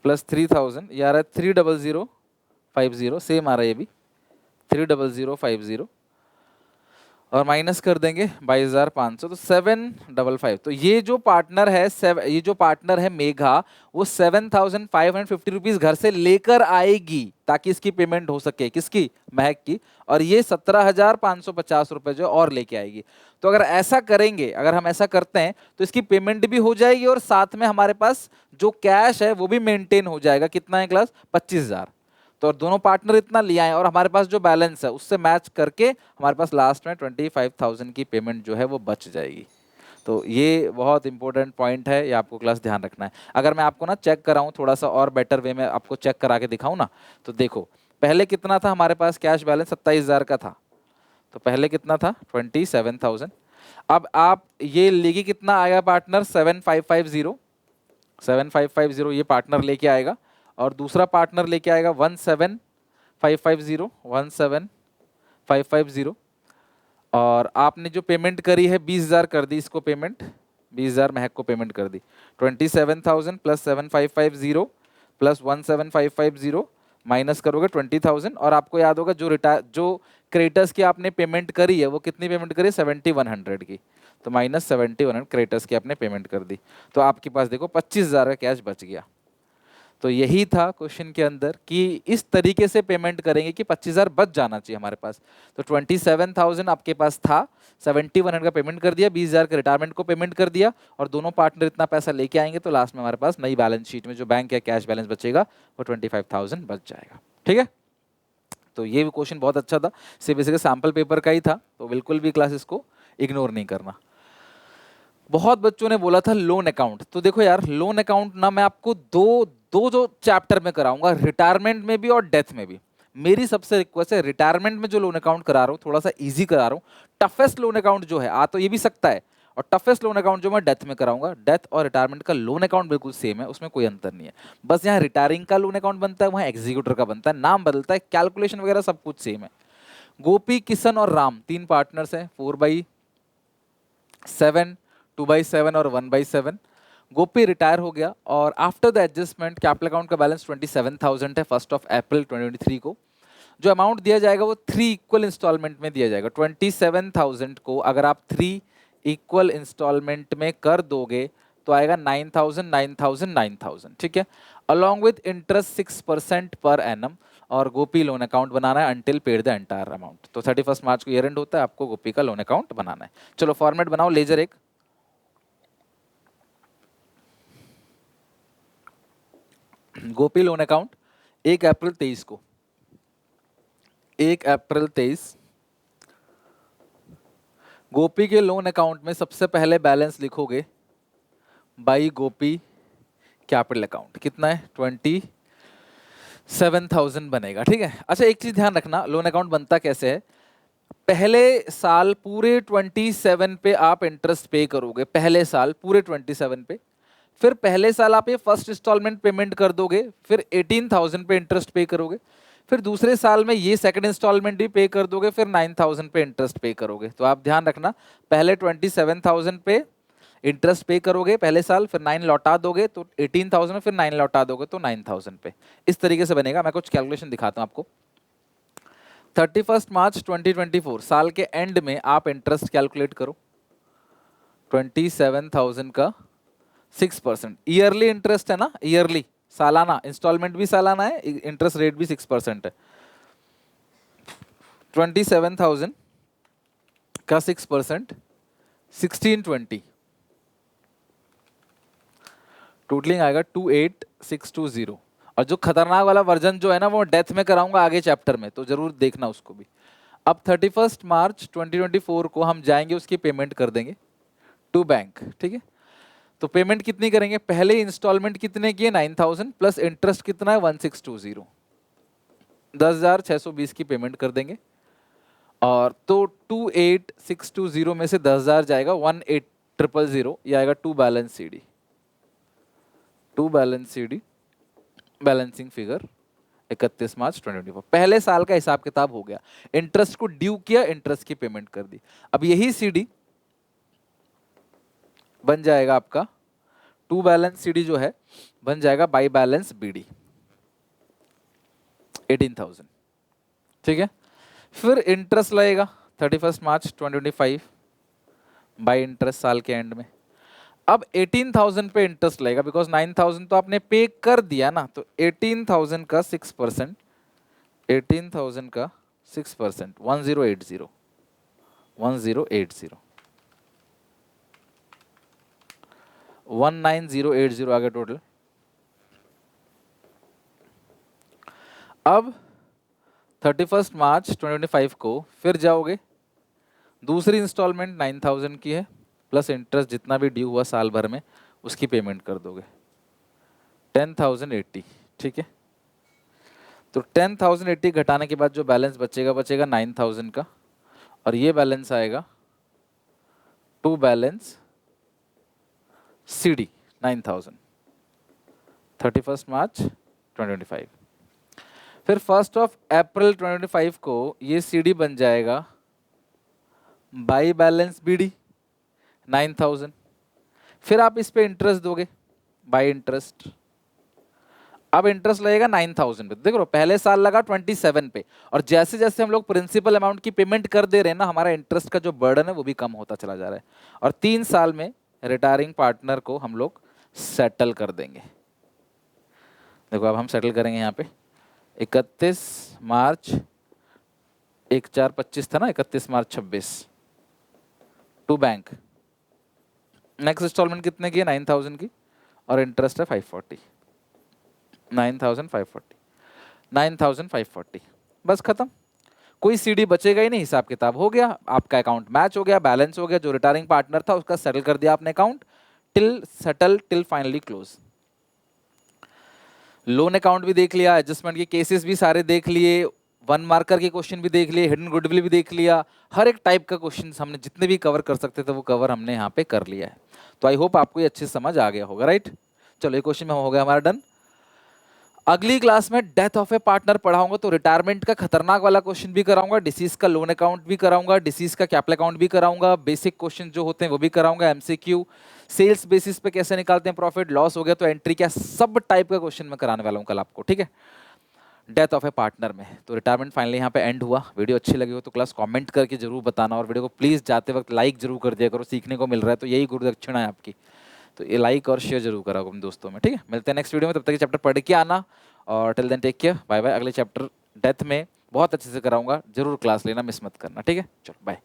प्लस 3,000, ये आ रहा है 30050, सेम आ रहा है ये भी 30050 और माइनस कर देंगे 22,500, तो 755। तो ये जो पार्टनर है ये जो पार्टनर है मेघा, वो 7,550 रुपीज घर से लेकर आएगी ताकि इसकी पेमेंट हो सके, किसकी, महक की, और ये 17,550 रुपए जो और लेके आएगी। तो अगर ऐसा करेंगे, अगर हम ऐसा करते हैं तो इसकी पेमेंट भी हो जाएगी और साथ में हमारे पास जो कैश है वो भी मेंटेन हो जाएगा। कितना है क्लास, 25,000। तो और दोनों पार्टनर इतना ले आए और हमारे पास जो बैलेंस है उससे मैच करके हमारे पास लास्ट में 25,000 की पेमेंट जो है वो बच जाएगी। तो ये बहुत इंपॉर्टेंट पॉइंट है, ये आपको क्लास ध्यान रखना है। अगर मैं आपको ना चेक कराऊं थोड़ा सा और बेटर वे में आपको चेक करा के दिखाऊं ना, तो देखो पहले कितना था हमारे पास कैश बैलेंस, 27,000 का था। तो पहले कितना था, 27,000। अब आप ये लेगी कितना आएगा पार्टनर, 7,550, 7,550 ये पार्टनर लेके आएगा और दूसरा पार्टनर लेके आएगा 17,550, 17,550। और आपने जो पेमेंट करी है 20,000 कर दी इसको पेमेंट, 20,000 महक को पेमेंट कर दी। 27,000 प्लस 7,550 प्लस 17,550 माइनस करोगे 20,000। और आपको याद होगा जो क्रेटर्स की आपने पेमेंट करी है वो कितनी पेमेंट करी है, 7,100 की। तो माइनस 7,100 क्रेटर्स की आपने पेमेंट कर दी, तो आपके पास देखो 25,000 का कैश बच गया। तो यही था क्वेश्चन के अंदर कि इस तरीके से पेमेंट करेंगे कि 25,000 बच जाना चाहिए हमारे पास। तो 27,000 आपके पास था, 7,100 का पेमेंट कर दिया, 20,000 का रिटायरमेंट को पेमेंट कर दिया और दोनों पार्टनर इतना पैसा लेके आएंगे तो लास्ट में हमारे पास नई बैलेंस शीट में जो बैंक या कैश बैलेंस बचेगा वो 25,000 बच जाएगा। ठीक है, तो ये भी क्वेश्चन बहुत अच्छा था, बेसिकली सैम्पल पेपर का ही था, तो बिल्कुल भी क्लास इसको इग्नोर नहीं करना। बहुत बच्चों ने बोला था लोन अकाउंट, तो देखो यार लोन अकाउंट ना मैं आपको दो जो चैप्टर में कराऊंगा, रिटायरमेंट में भी और डेथ में भी। मेरी सबसे रिक्वेस्ट है, रिटायरमेंट में जो लोन अकाउंट करा रहा हूँ थोड़ा सा इजी करा रहा हूँ, टफेस्ट लोन अकाउंट जो है आ तो ये भी सकता है, और टफेस्ट लोन अकाउंट जो मैं डेथ में कराऊंगा। डेथ और रिटायरमेंट का लोन अकाउंट बिल्कुल सेम है, उसमें कोई अंतर नहीं है, बस यहाँ रिटायरिंग का लोन अकाउंट बनता है, वहाँ एग्जीक्यूटर का बनता है, नाम बदलता है, कैलकुलेशन वगैरह सब कुछ सेम है। गोपी, किशन और राम तीन पार्टनर्स हैं, 4/7, 2/7 और 1/7। गोपी रिटायर हो गया और after the adjustment capital account का बैलेंस 27,000 है 1 अप्रैल 2023 को। जो अमाउंट दिया जाएगा वो 3 इक्वल इंस्टॉलमेंट में दिया जाएगा। 27,000 को अगर आप 3 इक्वल इंस्टॉलमेंट में कर दोगे तो आएगा 9,000, 9,000, 9,000, ठीक है, along with interest 6% per annum. और गोपी लोन अकाउंट बनाना है until paid the entire amount. तो 31 मार्च को ईयर एंड होता है, आपको गोपी का लोन अकाउंट बनाना है। चलो फॉर्मेट बनाओ, लेजर एक गोपी लोन अकाउंट 1 अप्रैल 23 को, 1 अप्रैल 23 गोपी के लोन अकाउंट में सबसे पहले बैलेंस लिखोगे बाई गोपी कैपिटल अकाउंट, कितना है 27,000 बनेगा, ठीक है। अच्छा एक चीज ध्यान रखना, लोन अकाउंट बनता कैसे है, पहले साल पूरे 27 पे आप इंटरेस्ट पे करोगे, पहले साल पूरे 27 पे, फिर पहले साल आप ये फर्स्ट इंस्टॉलमेंट पेमेंट कर दोगे, फिर 18,000 पे इंटरेस्ट पे करोगे, फिर दूसरे साल में ये सेकंड इंस्टॉलमेंट भी पे कर दोगे, फिर 9,000 पे इंटरेस्ट पे करोगे। तो आप ध्यान रखना, पहले 27,000 पे इंटरेस्ट पे करोगे पहले साल, फिर 9 लौटा दोगे तो 18,000, फिर 9 लौटा दोगे तो 9,000 पे। इस तरीके से बनेगा। मैं कुछ कैलकुलेशन दिखाता हूं आपको। 31 मार्च 2024 साल के एंड में आप इंटरेस्ट कैलकुलेट करो, 27,000 का 6%, ईयरली इंटरेस्ट है ना, ईयरली, सालाना इंस्टॉलमेंट भी सालाना है, इंटरेस्ट रेट भी 6% है। 27,000 का 6%, 1620, टोटलिंग आएगा 28,620। और जो खतरनाक वाला वर्जन जो है ना, वो डेथ में कराऊंगा आगे चैप्टर में, तो जरूर देखना उसको भी। अब 31 मार्च 2024 को हम जाएंगे, उसकी पेमेंट कर देंगे टू बैंक, ठीक है। तो पेमेंट कितनी करेंगे, पहले इंस्टॉलमेंट कितने किए 9,000 प्लस इंटरेस्ट कितना है 1620, 10,620 की पेमेंट कर देंगे। और तो 28,620 में से 10,000 जाएगा 18,000, ये आएगा to balance CD, to balance CD balancing figure 31 March 2024। पहले साल का हिसाब किताब हो गया, इंटरेस्ट को ड्यू किया, इंटरेस्ट की पेमेंट कर दी। अब यही सीडी बन जाएगा आपका, टू बैलेंस सीडी जो है बन जाएगा बाई बैलेंस बीडी 18,000, ठीक है। फिर इंटरेस्ट लगेगा 31 मार्च 2025 बाई इंटरेस्ट साल के एंड में। अब 18,000 पे इंटरेस्ट लगेगा, बिकॉज 9,000 तो आपने पे कर दिया ना, तो 18,000 का 6%, 18,000 का 6%, 1080, 1080, 19,080 आ गया टोटल। अब 31 मार्च 2025 को फिर जाओगे, दूसरी इंस्टॉलमेंट 9,000 की है, प्लस इंटरेस्ट जितना भी ड्यू हुआ साल भर में उसकी पेमेंट कर दोगे 10,080, ठीक है। तो 10,080 घटाने के बाद जो बैलेंस बचेगा 9,000 का, और ये बैलेंस आएगा टू बैलेंस सीडी 9,000, 31 मार्च 2025। फिर 1 अप्रैल 2025 को ये सीडी बन जाएगा बाई बैलेंस बीडी 9,000, फिर आप इस पे इंटरेस्ट दोगे बाई इंटरेस्ट। अब इंटरेस्ट लगेगा 9,000 पे, देख लो पहले साल लगा 27 पे, और जैसे जैसे हम लोग प्रिंसिपल अमाउंट की पेमेंट कर दे रहे हैं ना, हमारा इंटरेस्ट का जो बर्डन है वो भी कम होता चला जा रहा है। और 3 साल में रिटायरिंग पार्टनर को हम लोग सेटल कर देंगे। देखो अब हम सेटल करेंगे यहाँ पे 31 मार्च 1/4/25 था ना, 31 मार्च 26 टू बैंक। नेक्स्ट इंस्टॉलमेंट कितने की है 9,000 की, और इंटरेस्ट है 540, 9,540, 9,540, बस खत्म। कोई सीडी बचेगा ही नहीं, हिसाब किताब हो गया, आपका अकाउंट मैच हो गया, बैलेंस हो गया, जो रिटायरिंग पार्टनर था उसका सेटल कर दिया आपने account, till finally close. Loan account भी देख लिया, एडजस्टमेंट के केसेस भी सारे देख लिए, 1 मार्कर के क्वेश्चन भी देख लिए, हिडन गुडविल भी देख लिया, हर एक टाइप का क्वेश्चन हमने जितने भी कवर कर सकते थे वो कवर हमने यहाँ पे कर लिया है। तो आई होप आपको ये अच्छी समझ आ गया होगा, राइट। चलो ये क्वेश्चन में हो गया हमारा डन। अगली क्लास में डेथ ऑफ ए पार्टनर पढ़ाऊंगा, तो रिटायरमेंट का खतरनाक वाला क्वेश्चन भी कराऊंगा, डिसीज का लोन अकाउंट भी कराऊंगा, डिसीज का कैपिटल अकाउंट भी कराऊंगा, बेसिक क्वेश्चन जो होते हैं वो भी कराऊंगा, एमसीक्यू, सेल्स बेसिस पे कैसे निकालते हैं प्रॉफिट, लॉस हो गया तो एंट्री क्या, सब टाइप का क्वेश्चन मैं कराने वाला हूँ कल आपको, ठीक है। डेथ ऑफ ए पार्टनर में तो रिटायरमेंट फाइनली यहाँ पे एंड हुआ। वीडियो अच्छी लगी हो तो क्लास कमेंट करके जरूर बताना, और वीडियो को प्लीज़ जाते वक्त लाइक जरूर कर दिया करो, सीखने को मिल रहा है तो यही गुरु दक्षिणा है आपकी। तो ये लाइक और शेयर जरूर करो अपने दोस्तों में, ठीक है। मिलते हैं नेक्स्ट वीडियो में, तब तक चैप्टर पढ़ के आना, और till then take care, bye bye. अगले चैप्टर डेथ में बहुत अच्छे से कराऊंगा, जरूर क्लास लेना, मिस मत करना, ठीक है? चलो बाय।